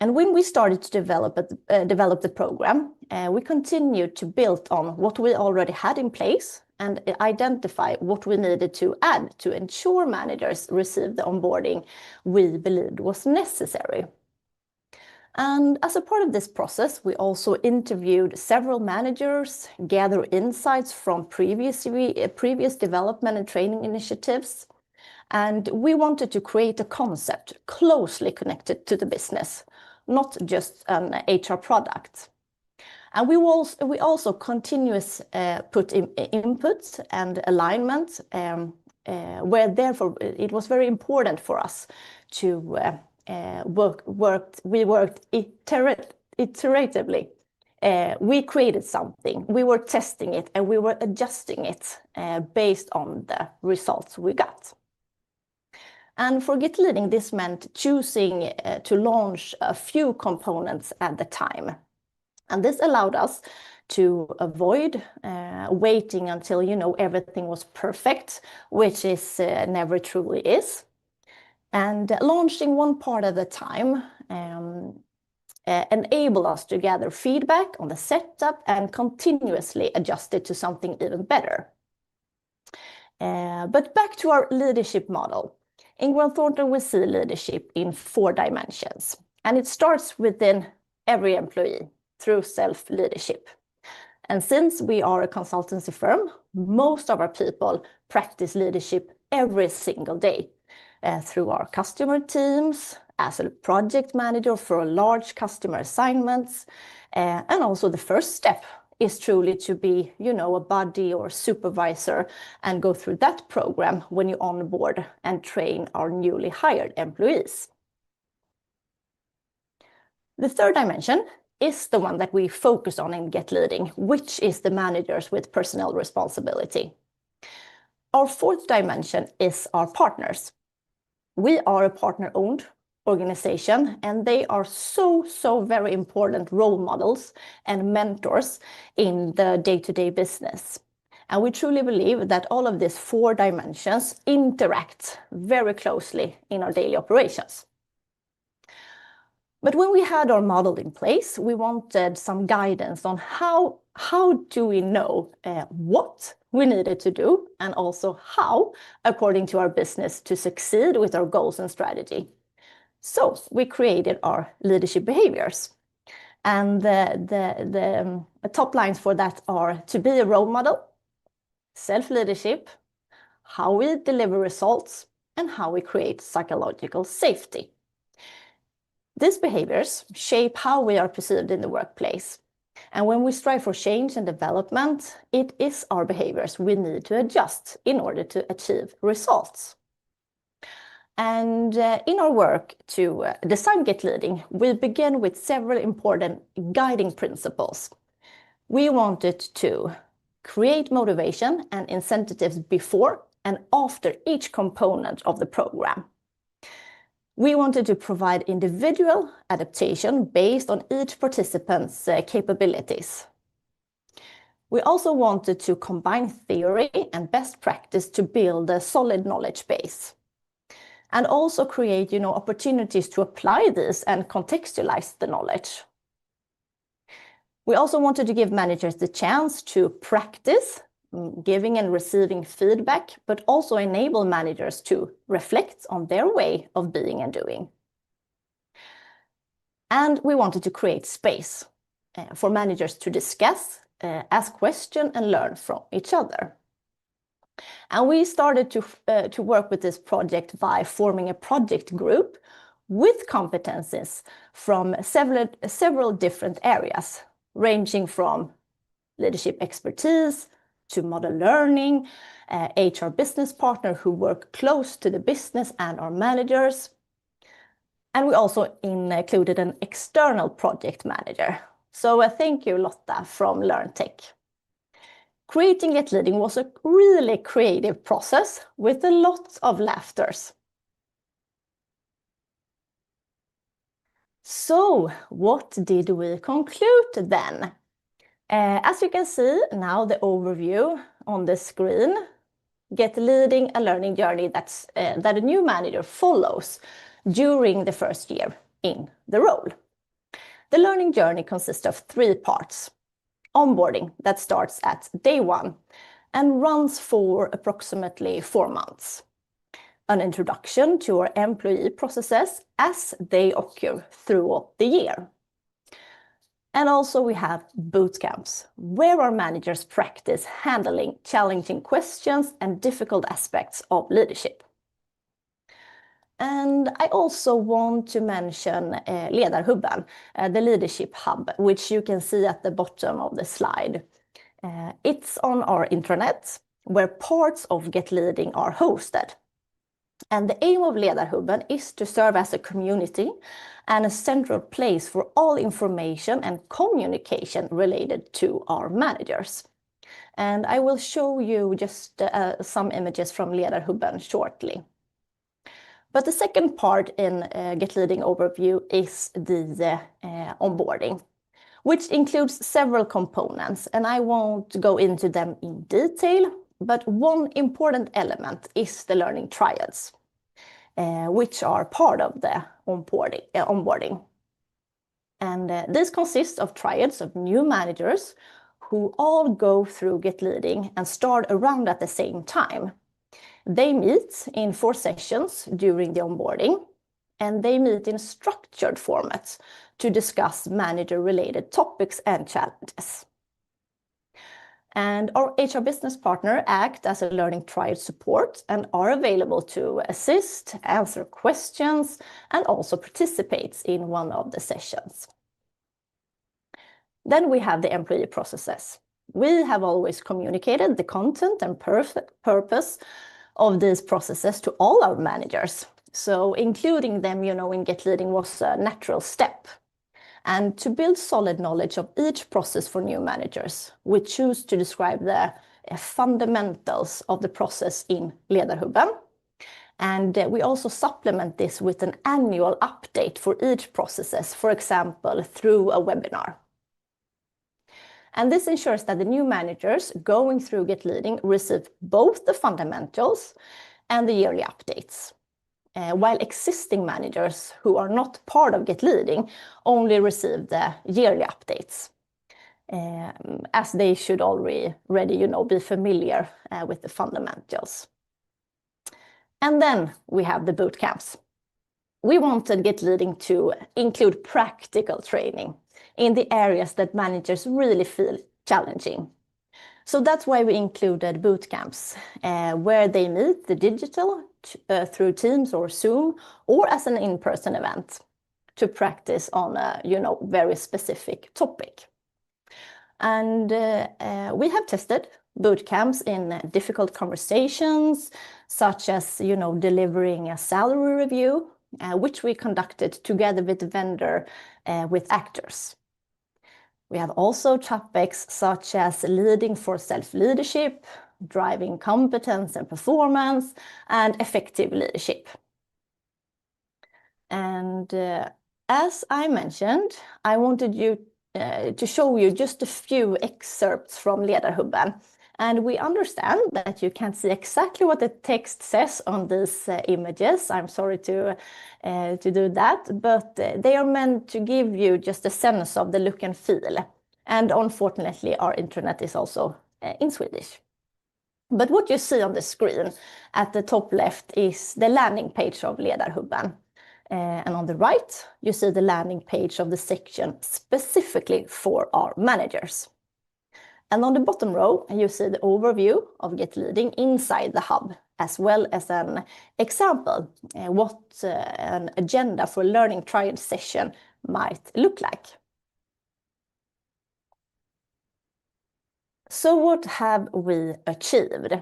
And when we started to develop the program, we continued to build on what we already had in place and identify what we needed to add to ensure managers received the onboarding we believed was necessary. And as a part of this process, we also interviewed several managers, gathered insights from previous development and training initiatives. And we wanted to create a concept closely connected to the business, not just an HR product. And we also continuously put in inputs and alignment, where therefore it was very important for us to we worked iteratively. We created something, we were testing it, and we were adjusting it based on the results we got. And for Get Leading, this meant choosing to launch a few components at the time. And this allowed us to avoid waiting until, you know, everything was perfect, which is never truly is. And launching one part at a time enable us to gather feedback on the setup and continuously adjust it to something even better. But back to our leadership model. In Grant Thornton, we see leadership in 4 dimensions, and it starts within every employee through self-leadership. And since we are a consultancy firm, most of our people practice leadership every single day through our customer teams, as a project manager for large customer assignments. And also the first step is truly to be, you know, a buddy or supervisor and go through that program when you onboard and train our newly hired employees. The third dimension is the one that we focus on in Get Leading, which is the managers with personnel responsibility. Our fourth dimension is our partners. We are a partner-owned organization, and they are so very important role models and mentors in the day-to-day business. And we truly believe that all of these 4 dimensions interact very closely in our daily operations. But when we had our model in place, we wanted some guidance on how do we know what we needed to do, and also how, according to our business, to succeed with our goals and strategy. So we created our leadership behaviors. And the top lines for that are to be a role model, self-leadership, how we deliver results, and how we create psychological safety. These behaviors shape how we are perceived in the workplace. And when we strive for change and development, it is our behaviors we need to adjust in order to achieve results. And in our work to design Get Leading, we begin with several important guiding principles. We wanted to create motivation and incentives before and after each component of the program. We wanted to provide individual adaptation based on each participant's capabilities. We also wanted to combine theory and best practice to build a solid knowledge base, and also create, opportunities to apply this and contextualize the knowledge. We also wanted to give managers the chance to practice giving and receiving feedback, but also enable managers to reflect on their way of being and doing. And we wanted to create space for managers to discuss, ask questions, and learn from each other. And we started to work with this project by forming a project group with competencies from several different areas, ranging from leadership expertise to model learning, HR business partner who work close to the business and our managers. And we also included an external project manager. So thank you, Lotta from LearnTech. Creating Get Leading was a really creative process with a lot of laughters. So what did we conclude then? As you can see now, the overview on the screen, Get Leading a learning journey that a new manager follows during the first year in the role. The learning journey consists of 3 parts. Onboarding that starts at day 1 and runs for approximately 4 months. An introduction to our employee processes as they occur throughout the year. And also we have boot camps, where our managers practice handling challenging questions and difficult aspects of leadership. And I also want to mention Ledarhubben, the leadership hub, which you can see at the bottom of the slide. It's on our intranet, where parts of Get Leading are hosted. And the aim of Ledarhubben is to serve as a community and a central place for all information and communication related to our managers. And I will show you just some images from Ledarhubben shortly. But the second part in Get Leading overview is the onboarding, which includes several components, and I won't go into them in detail, but one important element is the learning trials, which are part of the onboarding. And this consists of trials of new managers who all go through Get Leading and start around at the same time. They meet in 4 sessions during the onboarding, and they meet in structured formats to discuss manager-related topics and challenges. And our HR business partner act as a learning trial support and are available to assist, answer questions, and also participates in one of the sessions. Then we have the employee processes. We have always communicated the content and purpose of these processes to all our managers. So including them, in Get Leading was a natural step. And to build solid knowledge of each process for new managers, we choose to describe the fundamentals of the process in Ledarhubben. And we also supplement this with an annual update for each processes, for example, through a webinar. And this ensures that the new managers going through Get Leading receive both the fundamentals and the yearly updates, while existing managers who are not part of Get Leading only receive the yearly updates, as they should already be familiar with the fundamentals. And then we have the boot camps. We wanted Get Leading to include practical training in the areas that managers really feel challenging. So that's why we included boot camps, where they meet the digital through Teams or Zoom, or as an in-person event to practice on a very specific topic. And we have tested boot camps in difficult conversations, such as delivering a salary review, which we conducted together with the vendor with actors. We have also topics such as leading for self-leadership, driving competence and performance, and effective leadership. And as I mentioned, I wanted you to show you just a few excerpts from Ledarhubben. And we understand that you can't see exactly what the text says on these images. I'm sorry to do that, but they are meant to give you just a sense of the look and feel. And unfortunately, our internet is also in Swedish. But what you see on the screen at the top left is the landing page of Ledarhubben. And on the right, you see the landing page of the section specifically for our managers. And on the bottom row, you see the overview of Get Leading inside the hub, as well as an example what an agenda for a learning triad session might look like. So what have we achieved?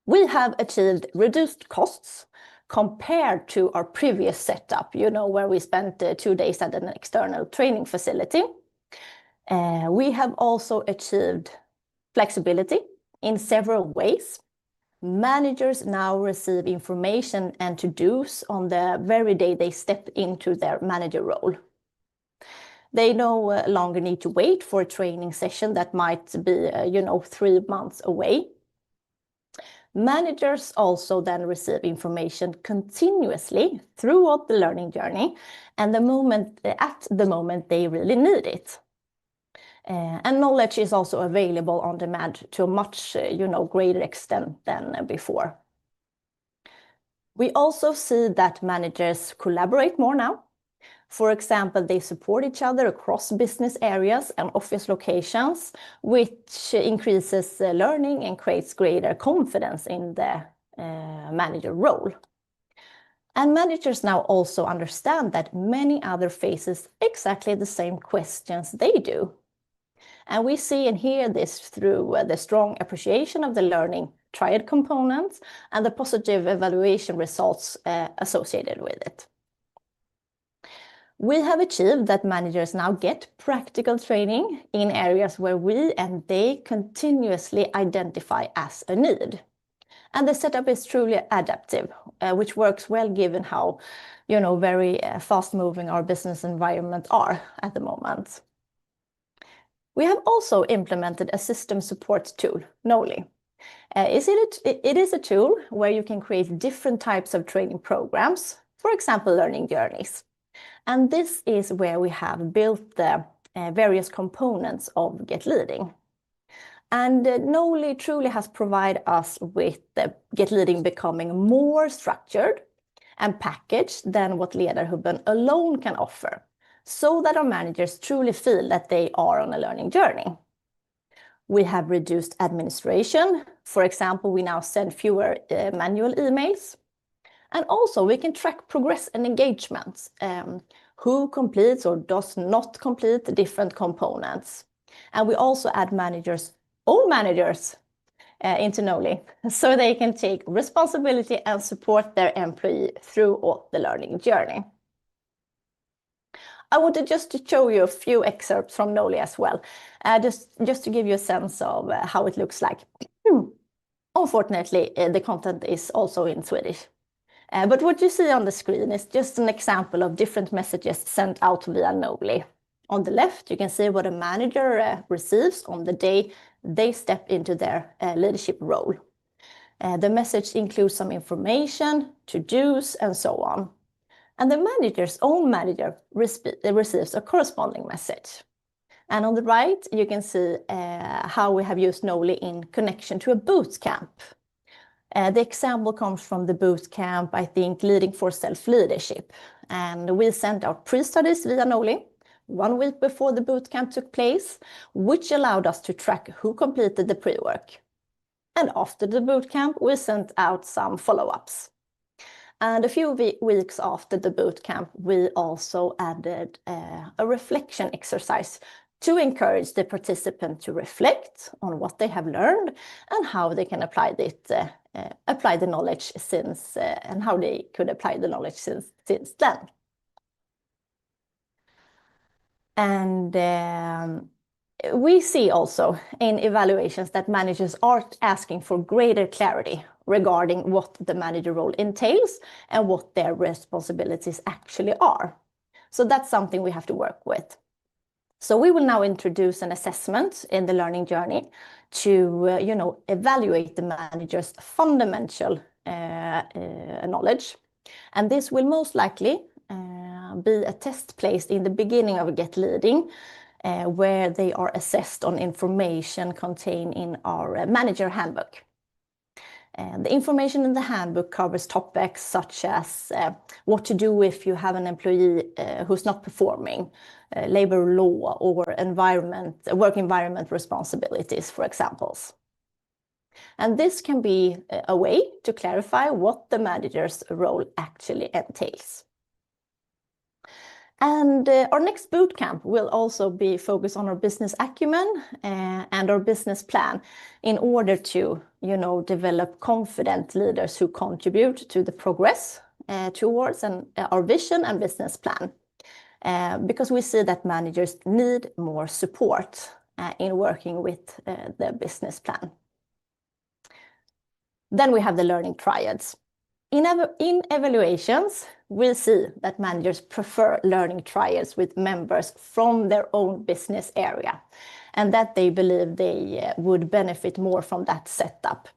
We have achieved reduced costs compared to our previous setup, where we spent 2 days at an external training facility. We have also achieved flexibility in several ways. Managers now receive information and to-dos on the very day they step into their manager role. They no longer need to wait for a training session that might be, 3 months away. Managers also then receive information continuously throughout the learning journey and at the moment they really need it. And knowledge is also available on demand to a much greater extent than before. We also see that managers collaborate more now. For example, they support each other across business areas and office locations, which increases learning and creates greater confidence in the manager role. And managers now also understand that many others faces exactly the same questions they do. And we see and hear this through the strong appreciation of the learning triad components and the positive evaluation results associated with it. We have achieved that managers now get practical training in areas where we and they continuously identify as a need. And the setup is truly adaptive, which works well given how, very fast-moving our business environment are at the moment. We have also implemented a system support tool, Noli. It is a tool where you can create different types of training programs, for example, learning journeys. And this is where we have built the various components of Get Leading. And Noli truly has provided us with Get Leading becoming more structured and packaged than what Ledarhubben alone can offer, so that our managers truly feel that they are on a learning journey. We have reduced administration. For example, we now send fewer manual emails. And also we can track progress and engagement, who completes or does not complete the different components. And we also add all managers into Noli, so they can take responsibility and support their employee throughout the learning journey. I wanted just to show you a few excerpts from Noli as well, just to give you a sense of how it looks like. Unfortunately, the content is also in Swedish. But what you see on the screen is just an example of different messages sent out via Noli. On the left, you can see what a manager receives on the day they step into their leadership role. The message includes some information, to-dos, and so on. And the manager's own manager receives a corresponding message. And on the right, you can see how we have used Noli in connection to a boot camp. The example comes from the boot camp, I think, Leading for Self-Leadership. And we sent out pre-studies via Noli 1 week before the boot camp took place, which allowed us to track who completed the pre-work. And after the boot camp, we sent out some follow-ups. And a few weeks after the boot camp, we also added a reflection exercise to encourage the participant to reflect on what they have learned and how they can apply the knowledge and how they could apply the knowledge since then. And we see also in evaluations that managers are asking for greater clarity regarding what the manager role entails and what their responsibilities actually are. So that's something we have to work with. So we will now introduce an assessment in the learning journey to evaluate the manager's fundamental knowledge. And this will most likely be a test placed in the beginning of Get Leading, where they are assessed on information contained in our manager handbook. The information in the handbook covers topics such as what to do if you have an employee who's not performing, labor law, or work environment responsibilities, for examples. And this can be a way to clarify what the manager's role actually entails. And our next bootcamp will also be focused on our business acumen and our business plan in order to, develop confident leaders who contribute to the progress towards our vision and business plan. Because we see that managers need more support in working with the business plan. Then we have the learning triads. In evaluations, we'll see that managers prefer learning triads with members from their own business area, and that they believe they would benefit more from that setup.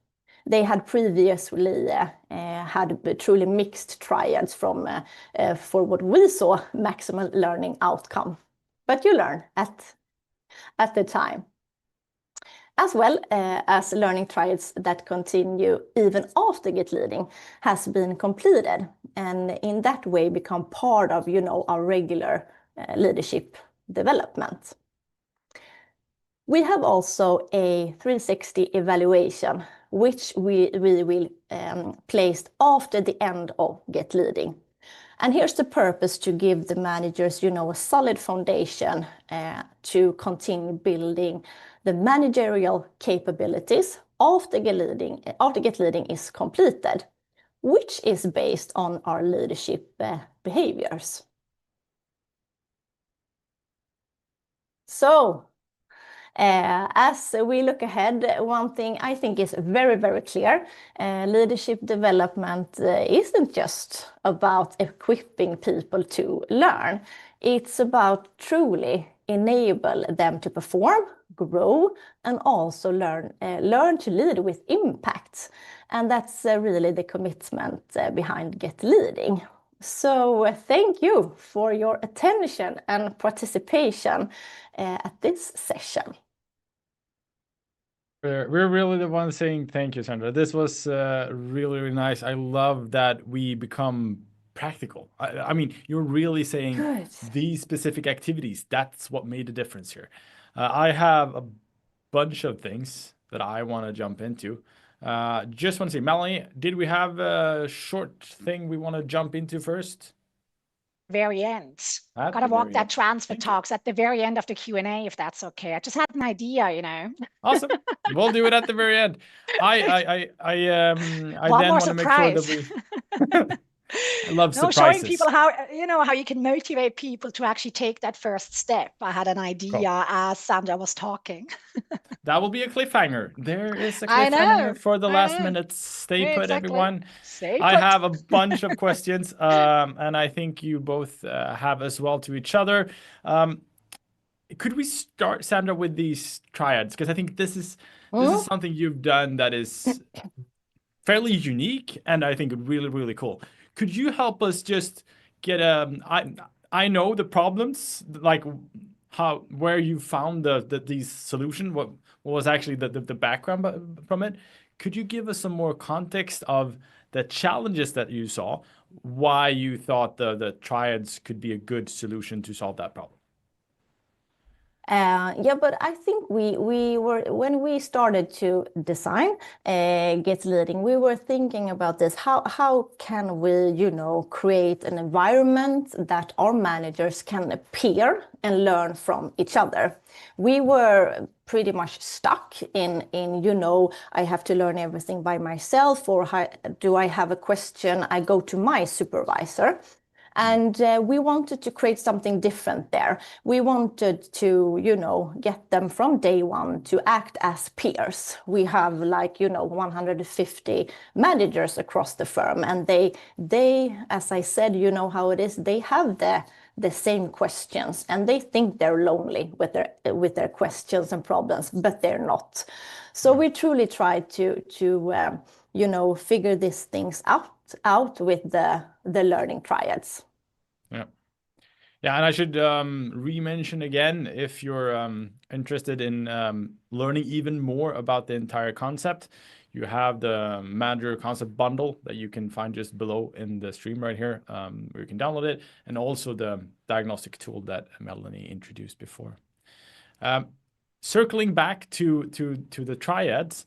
They had previously had truly mixed triads for what we saw maximal learning outcome. But you learn at the time. As well as learning triads that continue even after Get Leading has been completed, and in that way become part of our regular leadership development. We have also a 360 evaluation, which we will place after the end of Get Leading. And here's the purpose: to give the managers, a solid foundation to continue building the managerial capabilities after Get Leading is completed, which is based on our leadership behaviors. So, as we look ahead, one thing I think is very, very clear: leadership development isn't just about equipping people to learn. It's about truly enable them to perform, grow, and also learn to lead with impact. And that's really the commitment behind Get Leading. So thank you for your attention and participation at this session. We're really the ones saying thank you, Sandra. This was really, really nice. I love that we become practical. I mean, you're really saying Good. These specific activities, that's what made a difference here. I have a bunch of things that I want to jump into. Just want to say, Melanie, did we have a short thing we want to jump into first? Very end. At Gotta the walk very that end. transfer Thank you. talks at the very end of the Q&A, if that's okay. I just had an idea, Awesome. We'll do it at the very end. I One then more want to make sure that surprise. we I love No, surprises. showing people how you can motivate people to actually take that first step. I had an idea as Sandra was talking. That will be a cliffhanger. There is a I know, cliffhanger for the I last know. minutes. Stay Yeah, put, exactly. everyone. Stay I put. have a bunch of questions, and I think you both have as well to each other. Could we start, Sandra, with these triads? Because I think this is something you've done that is fairly unique, and I think really, really cool. Could you help us just get I know the problems, like where you found these solution, what was actually the background from it. Could you give us some more context of the challenges that you saw, why you thought the triads could be a good solution to solve that problem? Yeah, but I think we were, when we started to design Get Leading, we were thinking about this. How can we, create an environment that our managers can peer and learn from each other? We were pretty much stuck in I have to learn everything by myself, or do I have a question, I go to my supervisor. And we wanted to create something different there. We wanted to, get them from day one to act as peers. We have 150 managers across the firm, and they, as I said, you know how it is, they have the same questions, and they think they're lonely with their questions and problems, but they're not. So we truly tried to figure these things out with the learning triads. Yeah, and I should re-mention again, if you're interested in learning even more about the entire concept, you have the Manager Concept Bundle that you can find just below in the stream right here, where you can download it, and also the diagnostic tool that Melanie introduced before. Circling back to the triads,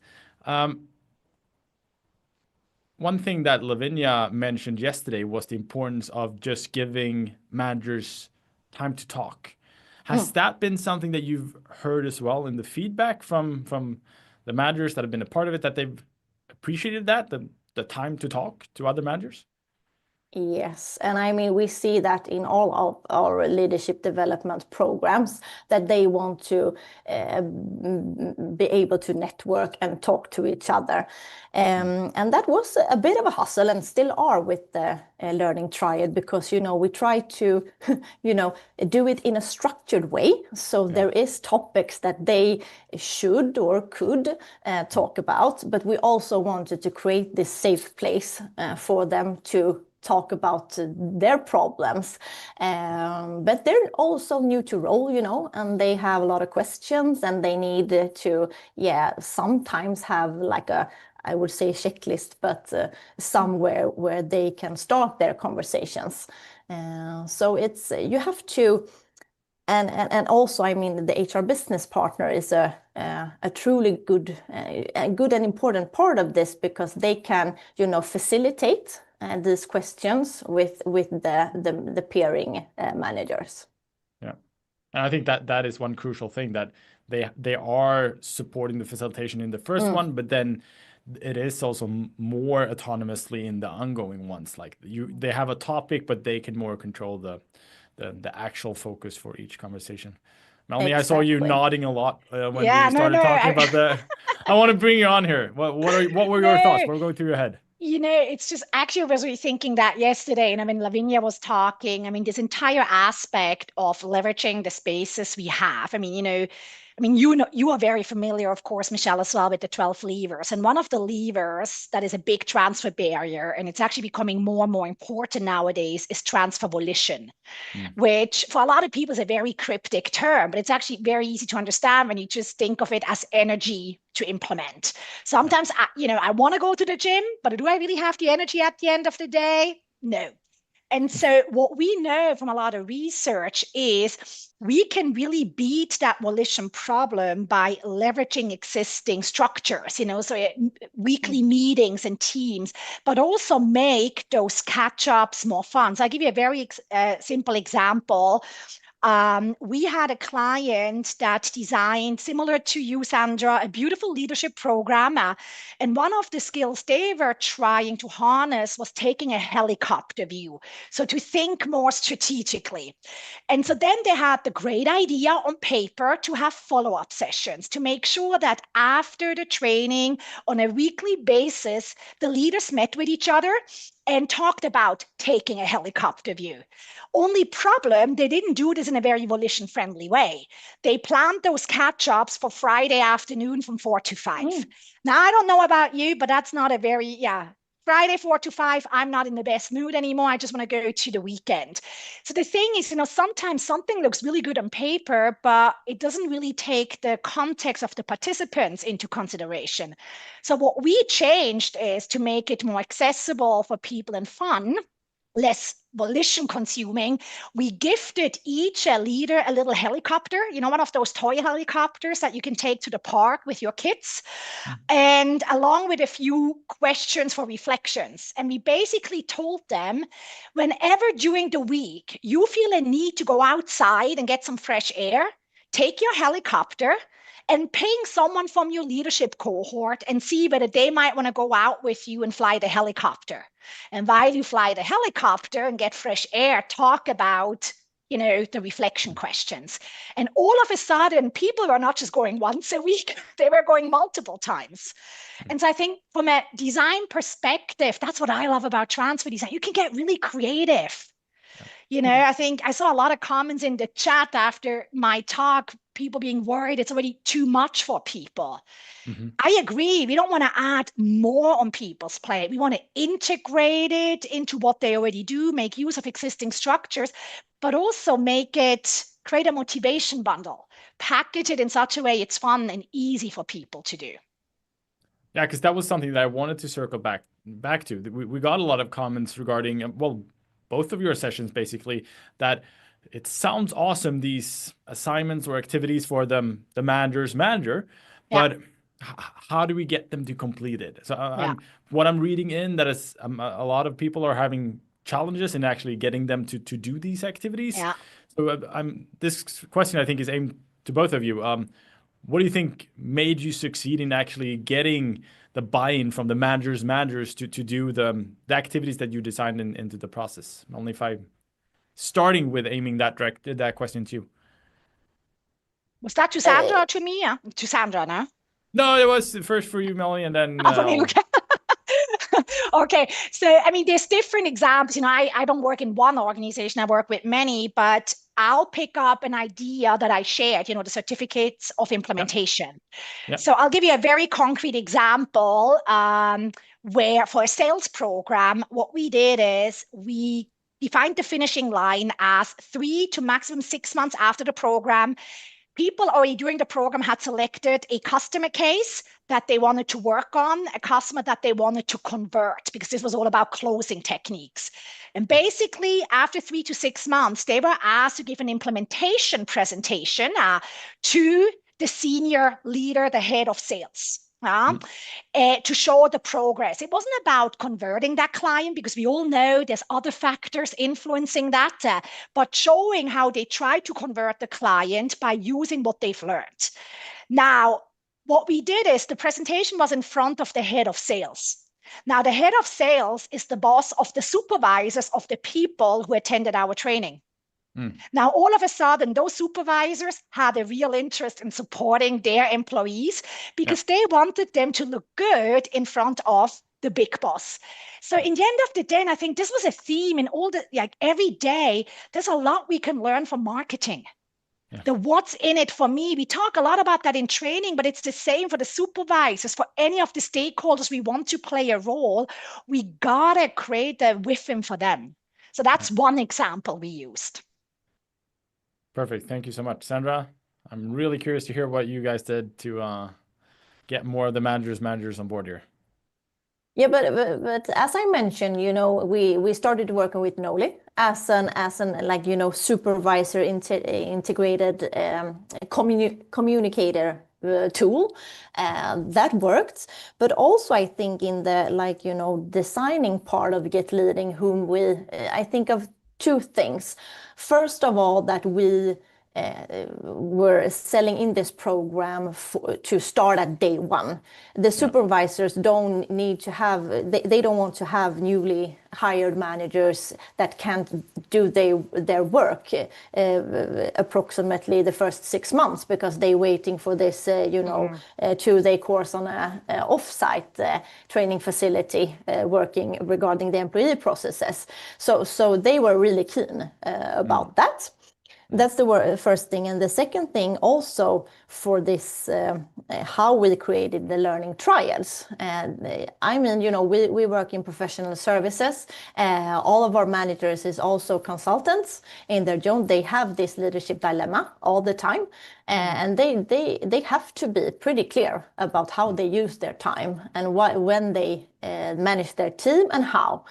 one thing that Lavinia mentioned yesterday was the importance of just giving managers time to talk. Has that been something that you've heard as well in the feedback from the managers that have been a part of it, that they've appreciated that, the time to talk to other managers? Yes, and I mean, we see that in all of our leadership development programs, that they want to be able to network and talk to each other. And that was a bit of a hustle, and still are, with the learning triad, because, we try to, do it in a structured way. So there is topics that they should or could talk about, but we also wanted to create this safe place for them to talk about their problems, but they're also new to role, and they have a lot of questions, and they need to sometimes have I would say checklist, but somewhere where they can start their conversations. So it's you have to, and also, I mean, the HR business partner is a truly good and important part of this, because they can facilitate these questions with the peering managers. Yeah, and I think that is one crucial thing, that they are supporting the facilitation in the first one, but then it is also more autonomously in the ongoing ones. Like they have a topic, but they can more control the actual focus for each conversation. Melanie, Exactly. I saw you nodding a lot when we started talking about the. I want to bring you on here. What were your thoughts? What were going through your head? It's just, actually, I was really thinking that yesterday, and I mean, Lavinia was talking. I mean, this entire aspect of leveraging the spaces we have. I mean, you are very familiar, of course, Michelle, as well, with the 12 levers. And one of the levers that is a big transfer barrier, and it's actually becoming more and more important nowadays, is transfer volition, which for a lot of people is a very cryptic term, but it's actually very easy to understand when you just think of it as energy to implement. Sometimes, I want to go to the gym, but do I really have the energy at the end of the day? No. And so what we know from a lot of research is we can really beat that volition problem by leveraging existing structures, so weekly meetings and teams, but also make those catch-ups more fun. So I'll give you a very simple example. We had a client that designed, similar to you, Sandra, a beautiful leadership program. And one of the skills they were trying to harness was taking a helicopter view. So to think more strategically. And so then they had the great idea on paper to have follow-up sessions to make sure that after the training on a weekly basis, the leaders met with each other and talked about taking a helicopter view. Only problem, they didn't do this in a very volition-friendly way. They planned those catch-ups for Friday afternoon from 4 to 5. Now, I don't know about you, but that's not a very, Friday 4 to 5, I'm not in the best mood anymore. I just want to go to the weekend. So the thing is, sometimes something looks really good on paper, but it doesn't really take the context of the participants into consideration. So what we changed is to make it more accessible for people and fun, less volition consuming. We gifted each leader a little helicopter, one of those toy helicopters that you can take to the park with your kids, and along with a few questions for reflections. And we basically told them, whenever during the week you feel a need to go outside and get some fresh air, take your helicopter and paying someone from your leadership cohort and see whether they might want to go out with you and fly the helicopter. And while you fly the helicopter and get fresh air, talk about, the reflection questions. And all of a sudden, people were not just going once a week, they were going multiple times. And so I think from a design perspective, that's what I love about transfer design. You can get really creative. I think I saw a lot of comments in the chat after my talk, people being worried it's already too much for people. I agree. We don't want to add more on people's plate. We want to integrate it into what they already do, make use of existing structures, but also create a motivation bundle, package it in such a way it's fun and easy for people to do. Yeah, because that was something that I wanted to circle back to. We got a lot of comments regarding, both of your sessions, basically, that it sounds awesome, these assignments or activities for the manager's manager, but how do we get them to complete it? So what I'm reading in that is a lot of people are having challenges in actually getting them to do these activities. Yeah. So this question, I think, is aimed to both of you. What do you think made you succeed in actually getting the buy-in from the managers to do the activities that you designed into the process? Only if I'm starting with aiming that question to you. Was that to Sandra or to me? Yeah. To Sandra, no? No, it was first for you, Melanie, and then... Okay. Okay. So, there's different examples. I don't work in one organization. I work with many, but I'll pick up an idea that I shared, the certificates of implementation. Yep. So I'll give you a very concrete example where for a sales program, what we did is we defined the finishing line as 3 to maximum 6 months after the program. People already during the program had selected a customer case that they wanted to work on, a customer that they wanted to convert, because this was all about closing techniques. And basically, after 3 to 6 months, they were asked to give an implementation presentation to the senior leader, the head of sales. To show the progress. It wasn't about converting that client, because we all know there's other factors influencing that, but showing how they try to convert the client by using what they've learned. Now, what we did is the presentation was in front of the head of sales. Now, the head of sales is the boss of the supervisors of the people who attended our training. Now, all of a sudden, those supervisors had a real interest in supporting their employees because they wanted them to look good in front of the big boss. So in the end of the day, and I think this was a theme in all every day, there's a lot we can learn from marketing. The what's in it for me, we talk a lot about that in training, but it's the same for the supervisors, for any of the stakeholders we want to play a role. We gotta create a whiffing for them. So that's one example we used. Perfect. Thank you so much, Sandra. I'm really curious to hear what you guys did to get more of the managers on board here. Yeah, but as I mentioned, we started working with Noli as an supervisor integrated communicator tool that worked. But also I think in the designing part of Get Leading, I think of two things. First of all, that we were selling in this program to start at day one. The supervisors don't need to have, they don't want to have newly hired managers that can't do their work approximately the first 6 months because they're waiting for this, 2-day course on a off-site training facility working regarding the employee processes. So they were really keen about that. That's the first thing. And the second thing also for this, how we created the learning trials. And we work in professional services. All of our managers is also consultants in their job. They have this leadership dilemma all the time. And they have to be pretty clear about how they use their time and when they manage their team and how.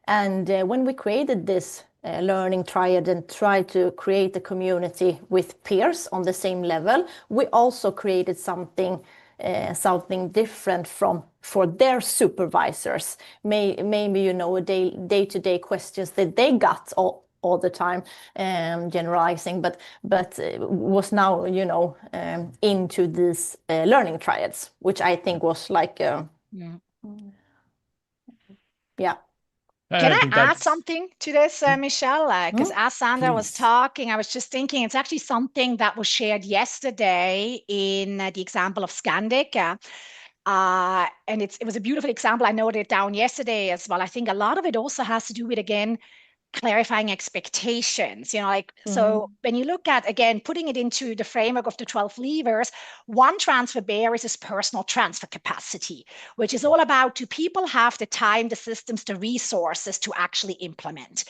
And when we created this learning triad and try to create a community with peers on the same level, we also created something different for their supervisors. Maybe day-to-day questions that they got all the time, generalizing, but was now, you know, into these learning triads, which I think was like, yeah. Can I think add that's something to this, Michelle? Because as Sandra was please. talking, I was just thinking it's actually something that was shared yesterday in the example of Scandic. And it was a beautiful example. I noted it down yesterday as well. I think a lot of it also has to do with, again, clarifying expectations, you know, like, so when you look at, again, putting it into the framework of the 12 levers, one transfer barrier is personal transfer capacity, which is all about, do people have the time, the systems, the resources to actually implement?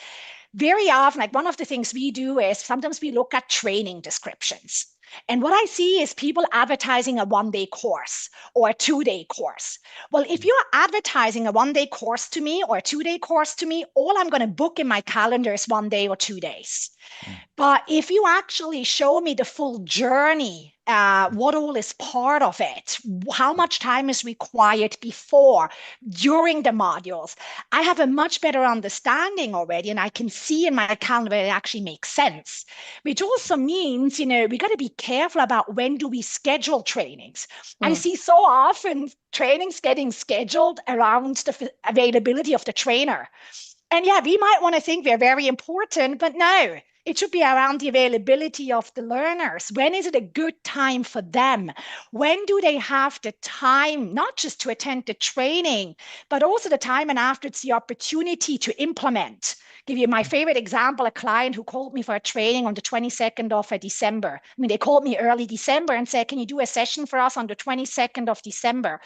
Very often, like one of the things we do is sometimes we look at training descriptions. And what I see is people advertising a 1-day course or a 2-day course. Well, if you're advertising a 1-day course to me or a 2-day course to me, all I'm going to book in my calendar is 1 day or 2 days. But if you actually show me the full journey, what all is part of it, how much time is required before, during the modules, I have a much better understanding already, and I can see in my calendar it actually makes sense. Which also means, you know, we got to be careful about when do we schedule trainings. I see so often trainings getting scheduled around the availability of the trainer. And yeah, we might want to think they're very important, but no, it should be around the availability of the learners. When is it a good time for them? When do they have the time, not just to attend the training, but also the time and after it's the opportunity to implement? Give you my favorite example, a client who called me for a training on the 22nd of December. I mean, they called me early December and said, can you do a session for us on the 22nd of December?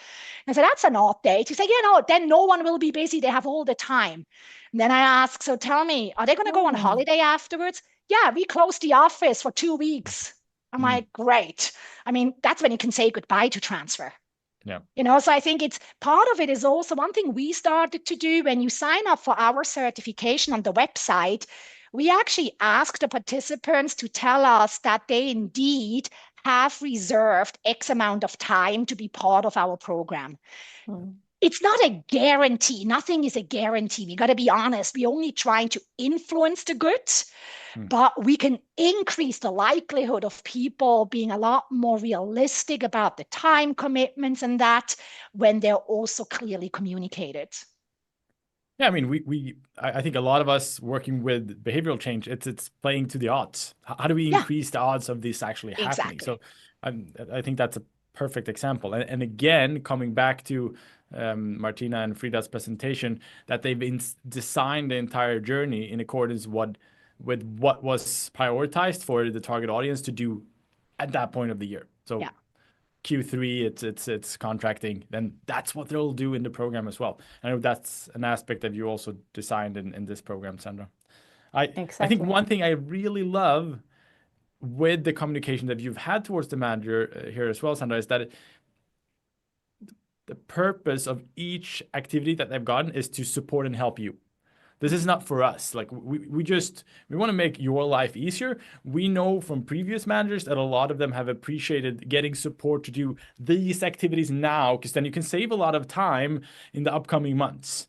And I said, that's an odd date. He said, yeah, no, then no one will be busy. They have all the time. And then I asked, so tell me, are they going to go on holiday afterwards? Yeah, we closed the office for 2 weeks. I'm like, great. I mean, that's when you can say goodbye to transfer. Yeah. You know, so I think it's part of it is also one thing we started to do when you sign up for our certification on the website. We actually ask the participants to tell us that they indeed have reserved X amount of time to be part of our program. It's not a guarantee. Nothing is a guarantee. We got to be honest. We're only trying to influence the goods, but we can increase the likelihood of people being a lot more realistic about the time commitments and that when they're also clearly communicated. Yeah, I mean, I think a lot of us working with behavioral change, it's playing to the odds. How do we increase the odds of this actually happening? Exactly. So I think that's a perfect example. And again, coming back to Martina and Frida's presentation, that they've designed the entire journey in accordance with what was prioritized for the target audience to do at that point of the year. So yeah. Q3, it's contracting, then that's what they'll do in the program as well. I know that's an aspect that you also designed in this program, Sandra. I think one thing I really love with the communication that you've had towards the manager here as well, Sandra, is that the purpose of each activity that they've gotten is to support and help you. This is not for us. Like we want to make your life easier. We know from previous managers that a lot of them have appreciated getting support to do these activities now, because then you can save a lot of time in the upcoming months.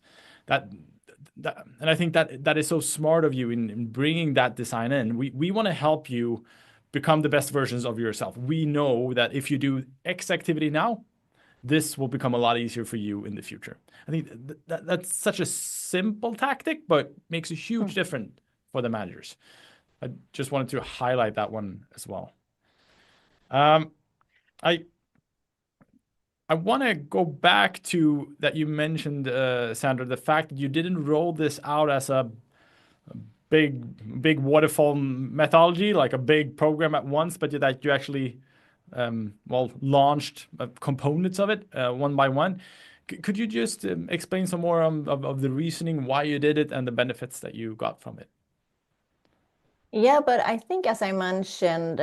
And I think that is so smart of you in bringing that design in. We want to help you become the best versions of yourself. We know that if you do X activity now, this will become a lot easier for you in the future. I think that's such a simple tactic, but makes a huge difference for the managers. I just wanted to highlight that one as well. I want to go back to that you mentioned, Sandra, the fact that you didn't roll this out as a big waterfall methodology, like a big program at once, but that you actually launched components of it one by one. Could you just explain some more of the reasoning why you did it and the benefits that you got from it? Yeah, but I think, as I mentioned,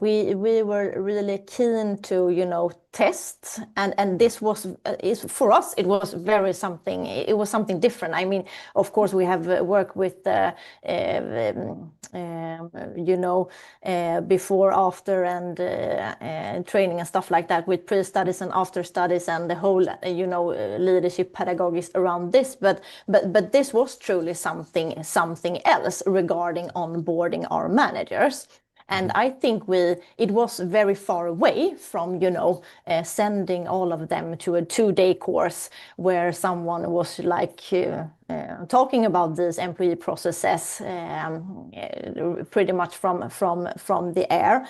we were really keen to, test, and this was is for us. It was very something. It was something different. I mean, of course, we have worked with, before, after, and training and stuff like that, with pre-studies and after studies, and the whole, leadership pedagogies around this. But this was truly something else regarding onboarding our managers. And I think it was very far away from, sending all of them to a 2-day course where someone was like talking about these employee processes pretty much from the air.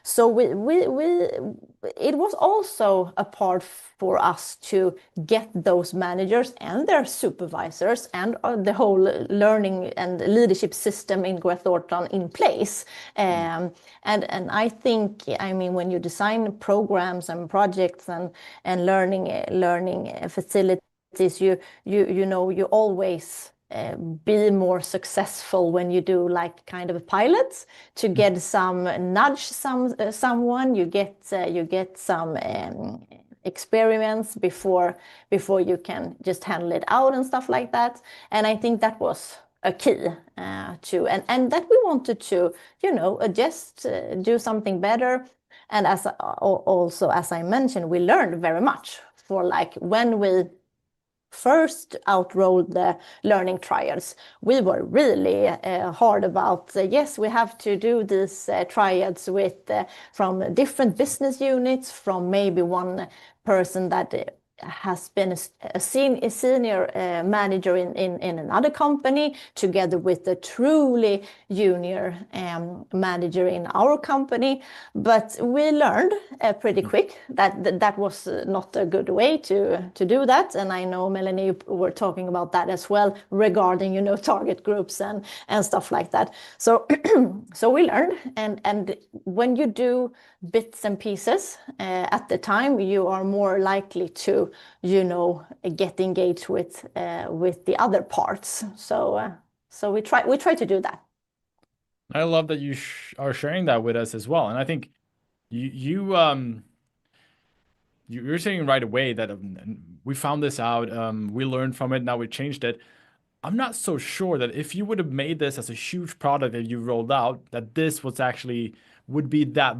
So it was also a part for us to get those managers and their supervisors and the whole learning and leadership system in Grant Thornton in place. And I think, I mean, when you design programs and projects and learning facilities, you always be more successful when you do like kind of pilots to get someone, you get some experience before you can just handle it out and stuff like that. And I think that was a key to, and that we wanted to, adjust, do something better. And as I mentioned, we learned very much for like when we first outrolled the learning triads, we were really hard about, yes, we have to do these triads with from different business units, from maybe one person that has been a senior manager in another company, together with a truly junior manager in our company. But we learned pretty quick that was not a good way to do that. And I know, Melanie, you were talking about that as well, regarding, target groups and stuff like that. So so we learned, and when you do bits and pieces at the time, you are more likely to, get engaged with the other parts. So we try to do that. I love that you are sharing that with us as well. And I think you're saying right away that we found this out, we learned from it, now we changed it. I'm not so sure that if you would have made this as a huge product that you rolled out, that this would be that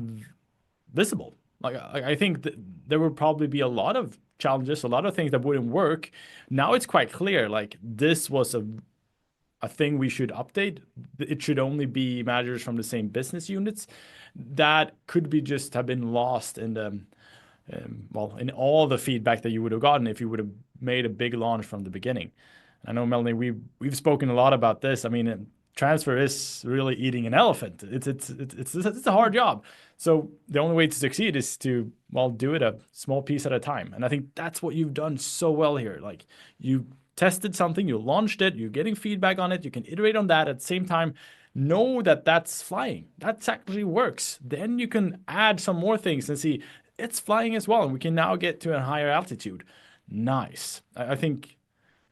visible. Like I think that there would probably be a lot of challenges, a lot of things that wouldn't work. Now it's quite clear, like this was a thing we should update. It should only be managers from the same business units. That could be just have been lost in the in all the feedback that you would have gotten if you would have made a big launch from the beginning. I know, Melanie, we've spoken a lot about this. I mean, transfer is really eating an elephant. It's a hard job. So the only way to succeed is to, do it a small piece at a time. And I think that's what you've done so well here. Like, you tested something, you launched it, you're getting feedback on it, you can iterate on that at the same time. Know that that's flying. That actually works. Then you can add some more things and see it's flying as well. And we can now get to a higher altitude. Nice. I think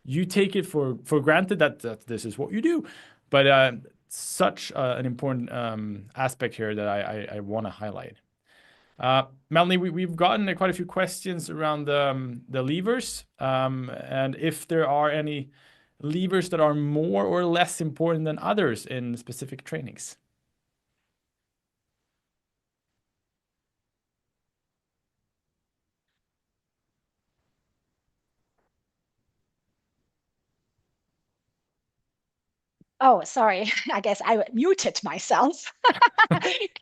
you take it for granted that this is what you do. But such an important aspect here that I want to highlight. Melanie, we've gotten quite a few questions around the levers, and if there are any levers that are more or less important than others in specific trainings. Oh, sorry. I guess I muted myself.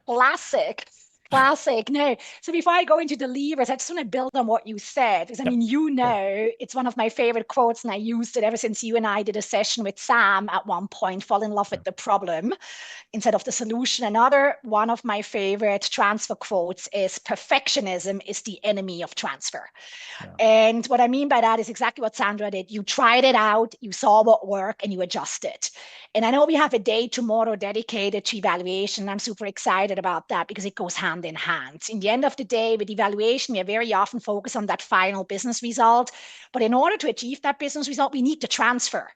Classic. No. So before I go into the levers, I just want to build on what you said. Because I mean, it's one of my favorite quotes, and I used it ever since you and I did a session with Sam at one point, fall in love with the problem instead of the solution. Another one of my favorite transfer quotes is perfectionism is the enemy of transfer. Yeah. And what I mean by that is exactly what Sandra did. You tried it out, you saw what worked, and you adjusted. And I know we have a day tomorrow dedicated to evaluation. I'm super excited about that because it goes hand in hand. In the end of the day, with evaluation, we are very often focused on that final business result. But in order to achieve that business result, we need the transfer.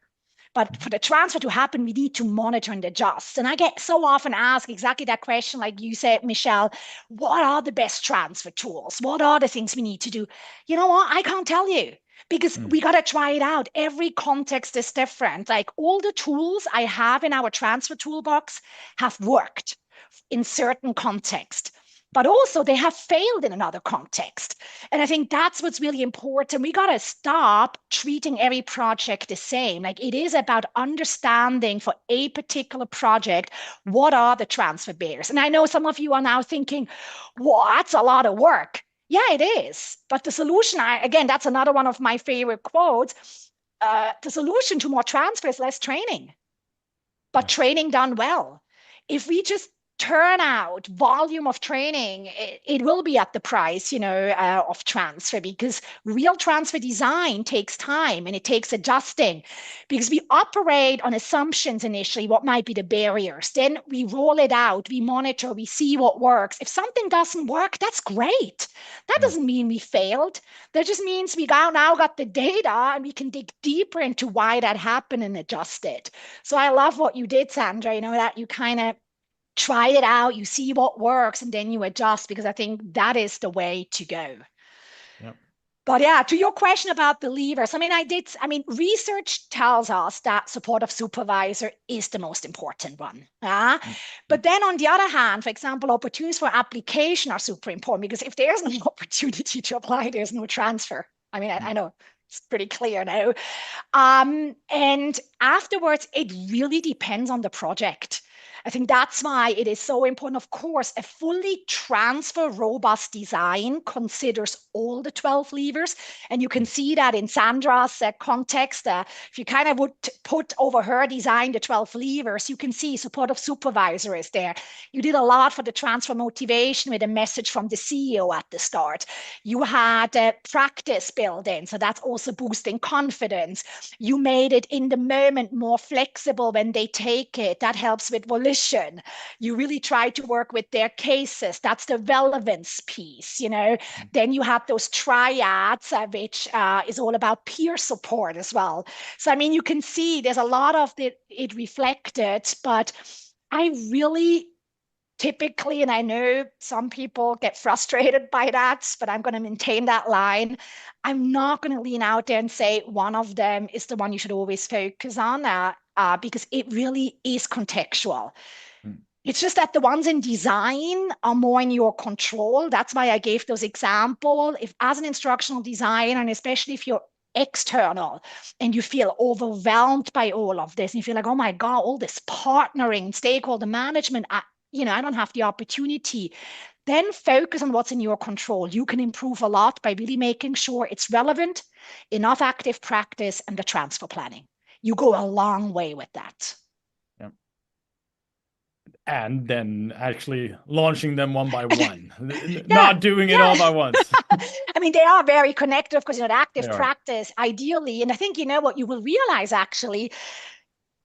But for the transfer to happen, we need to monitor and adjust. And I get so often asked exactly that question, like you said, Michelle, what are the best transfer tools? What are the things we need to do? You know what? I can't tell you, because we got to try it out. Every context is different. Like all the tools I have in our transfer toolbox have worked in certain context, but also they have failed in another context. And I think that's what's really important. We got to stop treating every project the same. Like it is about understanding for a particular project, what are the transfer barriers? And I know some of you are now thinking, well, that's a lot of work. Yeah, it is. But the solution, again, that's another one of my favorite quotes. The solution to more transfer is less training, but training done well. If we just turn out volume of training, it will be at the price, of transfer, because real transfer design takes time and it takes adjusting, because we operate on assumptions initially, what might be the barriers. Then we roll it out, we monitor, we see what works. If something doesn't work, that's great. That doesn't mean we failed. That just means we now got the data and we can dig deeper into why that happened and adjust it. So I love what you did, Sandra, that you kind of try it out, you see what works, and then you adjust, because I think that is the way to go. Yep. But yeah, to your question about the levers, research tells us that supportive supervisor is the most important one. But then on the other hand, for example, opportunities for application are super important, because if there's no opportunity to apply, there's no transfer. I know it's pretty clear now. And afterwards, it really depends on the project. I think that's why it is so important. Of course, a fully transfer robust design considers all the 12 levers. And you can see that in Sandra's context. If you kind of would put over her design the 12 levers, you can see supportive supervisor is there. You did a lot for the transfer motivation with a message from the CEO at the start. You had practice building, so that's also boosting confidence. You made it in the moment more flexible when they take it. That helps with volition. You really try to work with their cases. That's the relevance piece, Then you have those triads, which is all about peer support as well. So, you can see there's a lot of it reflected, but I really typically, and I know some people get frustrated by that, but I'm going to maintain that line. I'm not going to lean out there and say one of them is the one you should always focus on, because it really is contextual. It's just that the ones in design are more in your control. That's why I gave those examples. If as an instructional designer, and especially if you're external and you feel overwhelmed by all of this, and you feel like, oh my God, all this partnering, stakeholder management, I don't have the opportunity, then focus on what's in your control. You can improve a lot by really making sure it's relevant, enough active practice, and the transfer planning. You go a long way with that. Yeah. And then actually launching them one by one, not doing it all by once. They are very connected, of course, the active practice, ideally. And I think, what you will realize actually,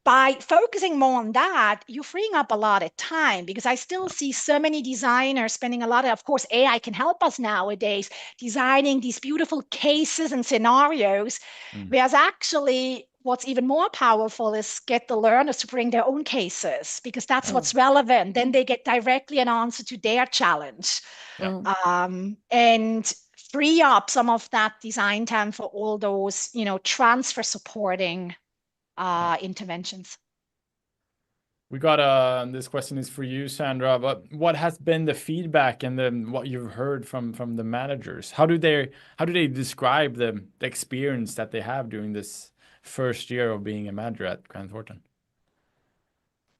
by focusing more on that, you're freeing up a lot of time, because I still see so many designers spending a lot of course, AI can help us nowadays, designing these beautiful cases and scenarios, whereas actually what's even more powerful is get the learners to bring their own cases, because that's what's relevant. Then they get directly an answer to their challenge. And free up some of that design time for all those, transfer supporting interventions. We got this question is for you, Sandra, but what has been the feedback and then what you've heard from the managers? How do they describe the experience that they have during this first year of being a manager at Grant Thornton?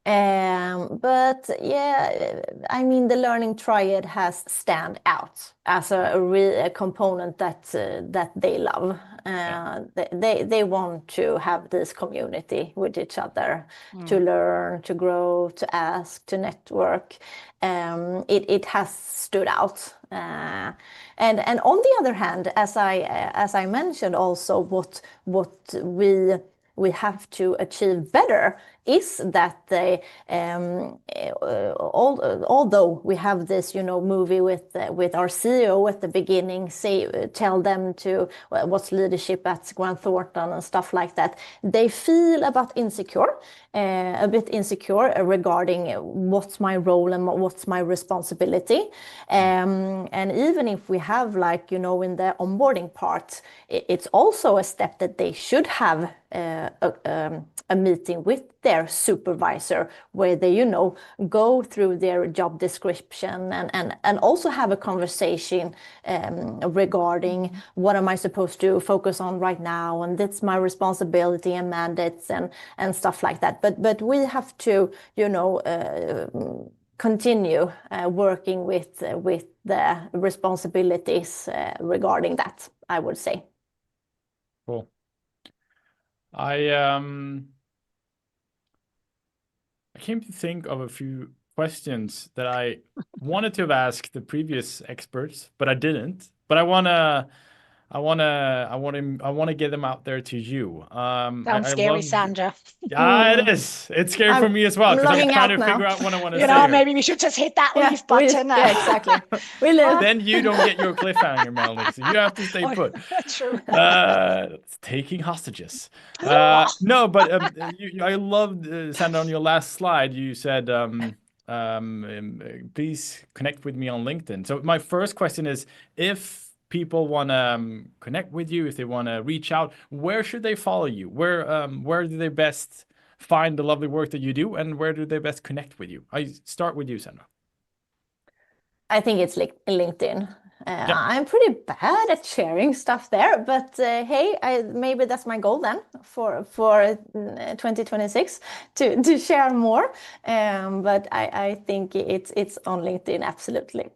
But yeah, the learning triad has stand out as a component that they love. They want to have this community with each other, to learn, to grow, to ask, to network. It has stood out. And on the other hand, as I mentioned also, what we we have to achieve better is that they, although we have this, movie with our CEO at the beginning, tell them to what's leadership at Grant Thornton and stuff like that, they feel a bit insecure regarding what's my role and what's my responsibility. And even if we have in the onboarding part, it's also a step that they should have a meeting with their supervisor where they, go through their job description and also have a conversation regarding what am I supposed to focus on right now, and that's my responsibility and mandates and stuff like that. But we have to, continue working with the responsibilities regarding that, I would say. Cool. I came to think of a few questions that I wanted to have asked the previous experts, but I didn't. But I wanna get them out there to you. Sounds scary, Sandra. It is. It's scary for me as well, because I'm trying to figure out what I want to say. Maybe we should just hit that leave button. Yeah, exactly. Then you don't get your cliffhanger, Melanie, so you have to stay put. True. It's taking hostages. No, but I loved, Sandra, on your last slide, you said, please connect with me on LinkedIn. So my first question is, if people want to connect with you, if they want to reach out, where should they follow you? Where do they best find the lovely work that you do, and where do they best connect with you? I start with you, Sandra. I think it's LinkedIn. I'm pretty bad at sharing stuff there, but hey, maybe that's my goal then for 2026 to share more. But I think it's on LinkedIn, absolutely.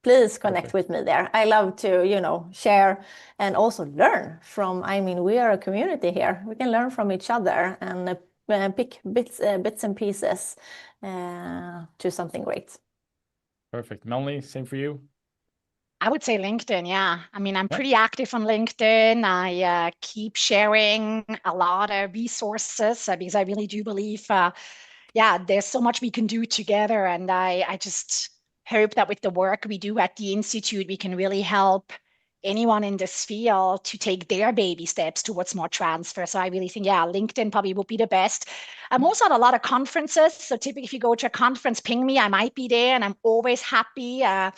Please connect with me there. I love to, share and also learn from, we are a community here. We can learn from each other and pick bits and pieces to something great. Perfect. Melanie, same for you? I would say LinkedIn, yeah. I'm pretty active on LinkedIn. I keep sharing a lot of resources because I really do believe, there's so much we can do together. And I just hope that with the work we do at the Institute, we can really help anyone in this field to take their baby steps towards more transfer. So I really think, LinkedIn probably would be the best. I'm also at a lot of conferences. So typically if you go to a conference, ping me, I might be there, and I'm always happy to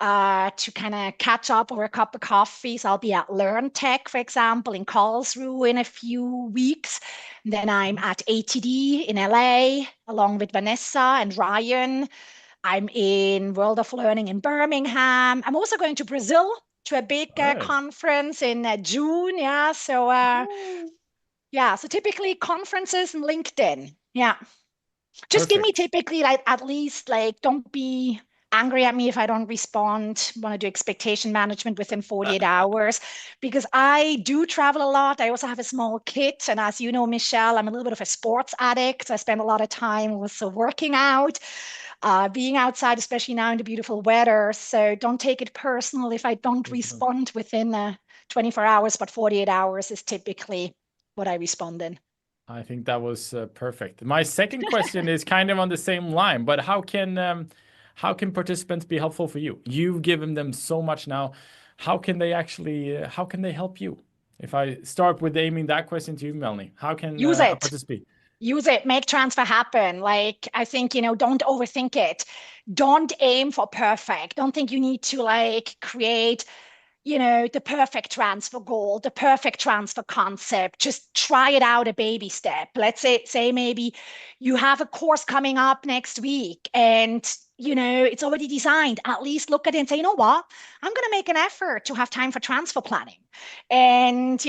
kind of catch up over a cup of coffee. So I'll be at Learn Tech, for example, in Karlsruhe in a few weeks. And then I'm at ATD in LA, along with Vanessa and Ryan. I'm in World of Learning in Birmingham. I'm also going to Brazil to a big conference in June. Yeah. So, so typically conferences and LinkedIn. Yeah. Just give me typically at least don't be angry at me if I don't respond. Want to do expectation management within 48 hours, because I do travel a lot. I also have a small kid. And as you know, Michelle, I'm a little bit of a sports addict. I spend a lot of time also working out, being outside, especially now in the beautiful weather. So don't take it personal if I don't respond within 24 hours, but 48 hours is typically what I respond in. I think that was perfect. My second question is kind of on the same line, but how can participants be helpful for you? You've given them so much now. How can they help you? If I start with aiming that question to you, Melanie, how can a participant? Use it, make transfer happen. I think, don't overthink it. Don't aim for perfect. Don't think you need to create, the perfect transfer goal, the perfect transfer concept. Just try it out a baby step. Let's say maybe you have a course coming up next week and it's already designed. At least look at it and say, you know what? I'm going to make an effort to have time for transfer planning. And,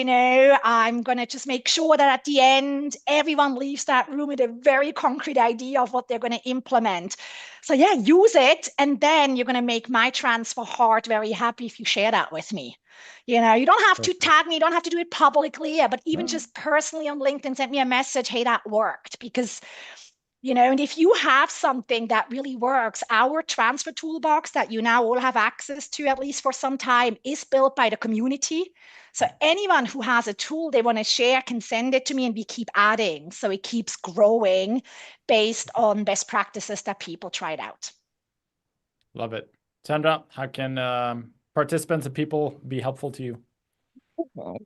I'm going to just make sure that at the end, everyone leaves that room with a very concrete idea of what they're going to implement. So use it. And then you're going to make my transfer heart very happy if you share that with me. You don't have to tag me. You don't have to do it publicly, but even just personally on LinkedIn, send me a message. Hey, that worked. Because And if you have something that really works, our transfer toolbox that you now all have access to, at least for some time, is built by the community. So anyone who has a tool they want to share can send it to me, and we keep adding. So it keeps growing based on best practices that people tried out. Love it. Sandra, how can participants and people be helpful to you?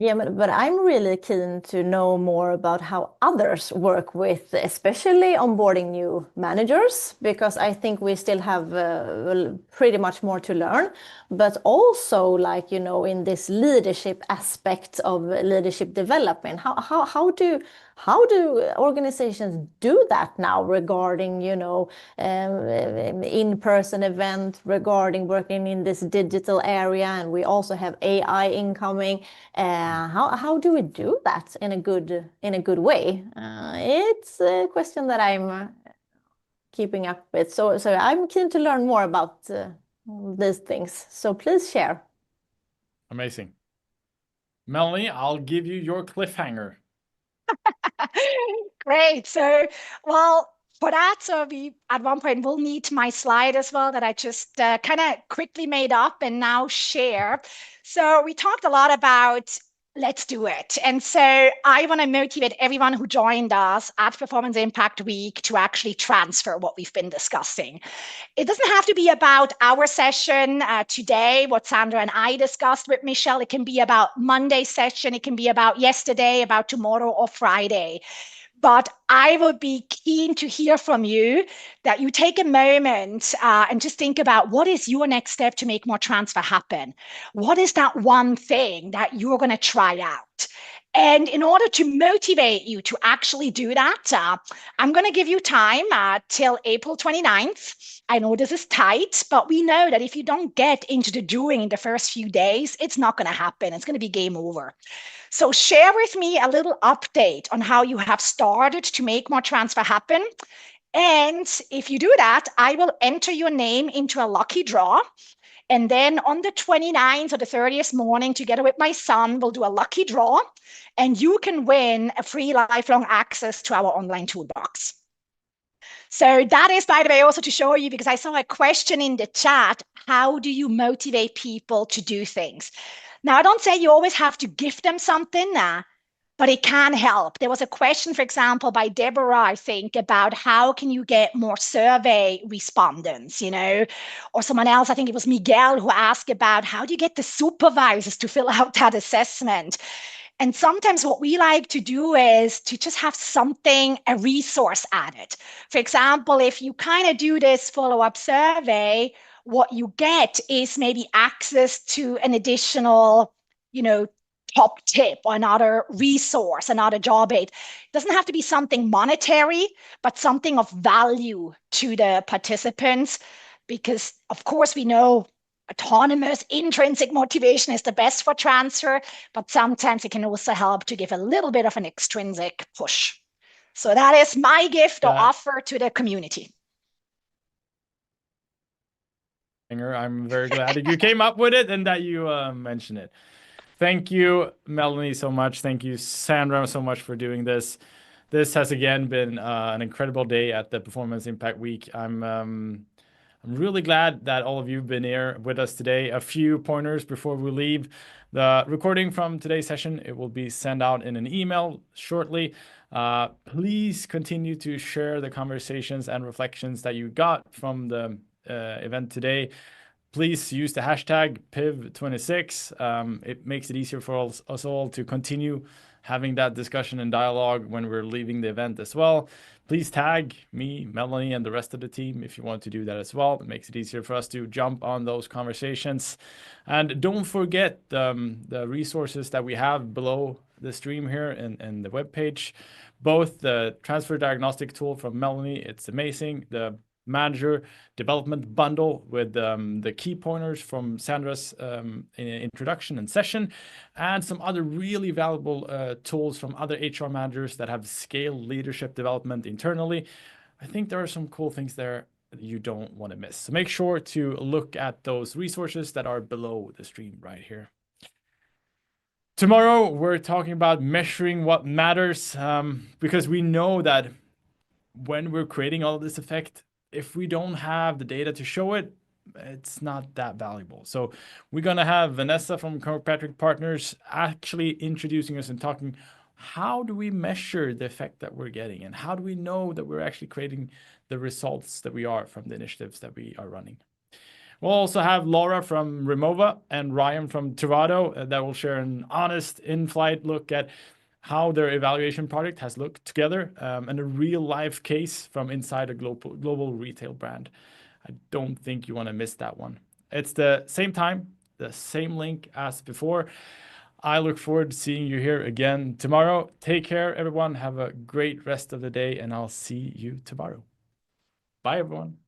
Yeah, but I'm really keen to know more about how others work with, especially onboarding new managers, because I think we still have pretty much more to learn, but also like, in this leadership aspect of leadership development, how do organizations do that now regarding, in-person event, regarding working in this digital area, and we also have AI incoming. How do we do that in a good way? It's a question that I'm keeping up with. So I'm keen to learn more about these things. So please share. Amazing. Melanie, I'll give you your cliffhanger. Great. So, well, for that, so we at one point will need my slide as well that I just kind of quickly made up and now share. So we talked a lot about let's do it. And so I want to motivate everyone who joined us at Performance Impact Week to actually transfer what we've been discussing. It doesn't have to be about our session today, what Sandra and I discussed with Michelle. It can be about Monday's session. It can be about yesterday, about tomorrow or Friday. But I would be keen to hear from you that you take a moment and just think about what is your next step to make more transfer happen? What is that one thing that you're going to try out? And in order to motivate you to actually do that, I'm going to give you time till April 29th. I know this is tight, but we know that if you don't get into the doing in the first few days, it's not going to happen. It's going to be game over. So share with me a little update on how you have started to make more transfer happen. And if you do that, I will enter your name into a lucky draw. And then on the 29th or the 30th morning, together with my son, we'll do a lucky draw. And you can win a free lifelong access to our online toolbox. So that is, by the way, also to show you, because I saw a question in the chat, how do you motivate people to do things? Now, I don't say you always have to give them something, but it can help. There was a question, for example, by Deborah, I think, about how can you get more survey respondents, or someone else, I think it was Miguel, who asked about how do you get the supervisors to fill out that assessment? And sometimes what we like to do is to just have something, a resource added. For example, if you kind of do this follow-up survey, what you get is maybe access to an additional, top tip or another resource, another job aid. It doesn't have to be something monetary, but something of value to the participants, because of course we know autonomous intrinsic motivation is the best for transfer, but sometimes it can also help to give a little bit of an extrinsic push. So that is my gift or offer to the community. I'm very glad that you came up with it and that you mentioned it. Thank you, Melanie, so much. Thank you, Sandra, so much for doing this. This has again been an incredible day at the Performance Impact Week. I'm really glad that all of you have been here with us today. A few pointers before we leave. The recording from today's session, it will be sent out in an email shortly. Please continue to share the conversations and reflections that you got from the event today. Please use the hashtag PIV26. It makes it easier for us all to continue having that discussion and dialogue when we're leaving the event as well. Please tag me, Melanie, and the rest of the team if you want to do that as well. It makes it easier for us to jump on those conversations. And don't forget the resources that we have below the stream here and the webpage. Both the transfer diagnostic tool from Melanie, it's amazing. The manager development bundle with the key pointers from Sandra's introduction and session, and some other really valuable tools from other HR managers that have scaled leadership development internally. I think there are some cool things there that you don't want to miss. So make sure to look at those resources that are below the stream right here. Tomorrow, we're talking about measuring what matters, because we know that when we're creating all this effect, if we don't have the data to show it, it's not that valuable. So we're going to have Vanessa from Kirkpatrick Partners actually introducing us and talking, how do we measure the effect that we're getting? And how do we know that we're actually creating the results that we are from the initiatives that we are running? We'll also have Laura from Remova and Ryan from Tivado that will share an honest in-flight look at how their evaluation project has looked together, and a real-life case from inside a global retail brand. I don't think you want to miss that one. It's the same time, the same link as before. I look forward to seeing you here again tomorrow. Take care, everyone. Have a great rest of the day, and I'll see you tomorrow. Bye, everyone.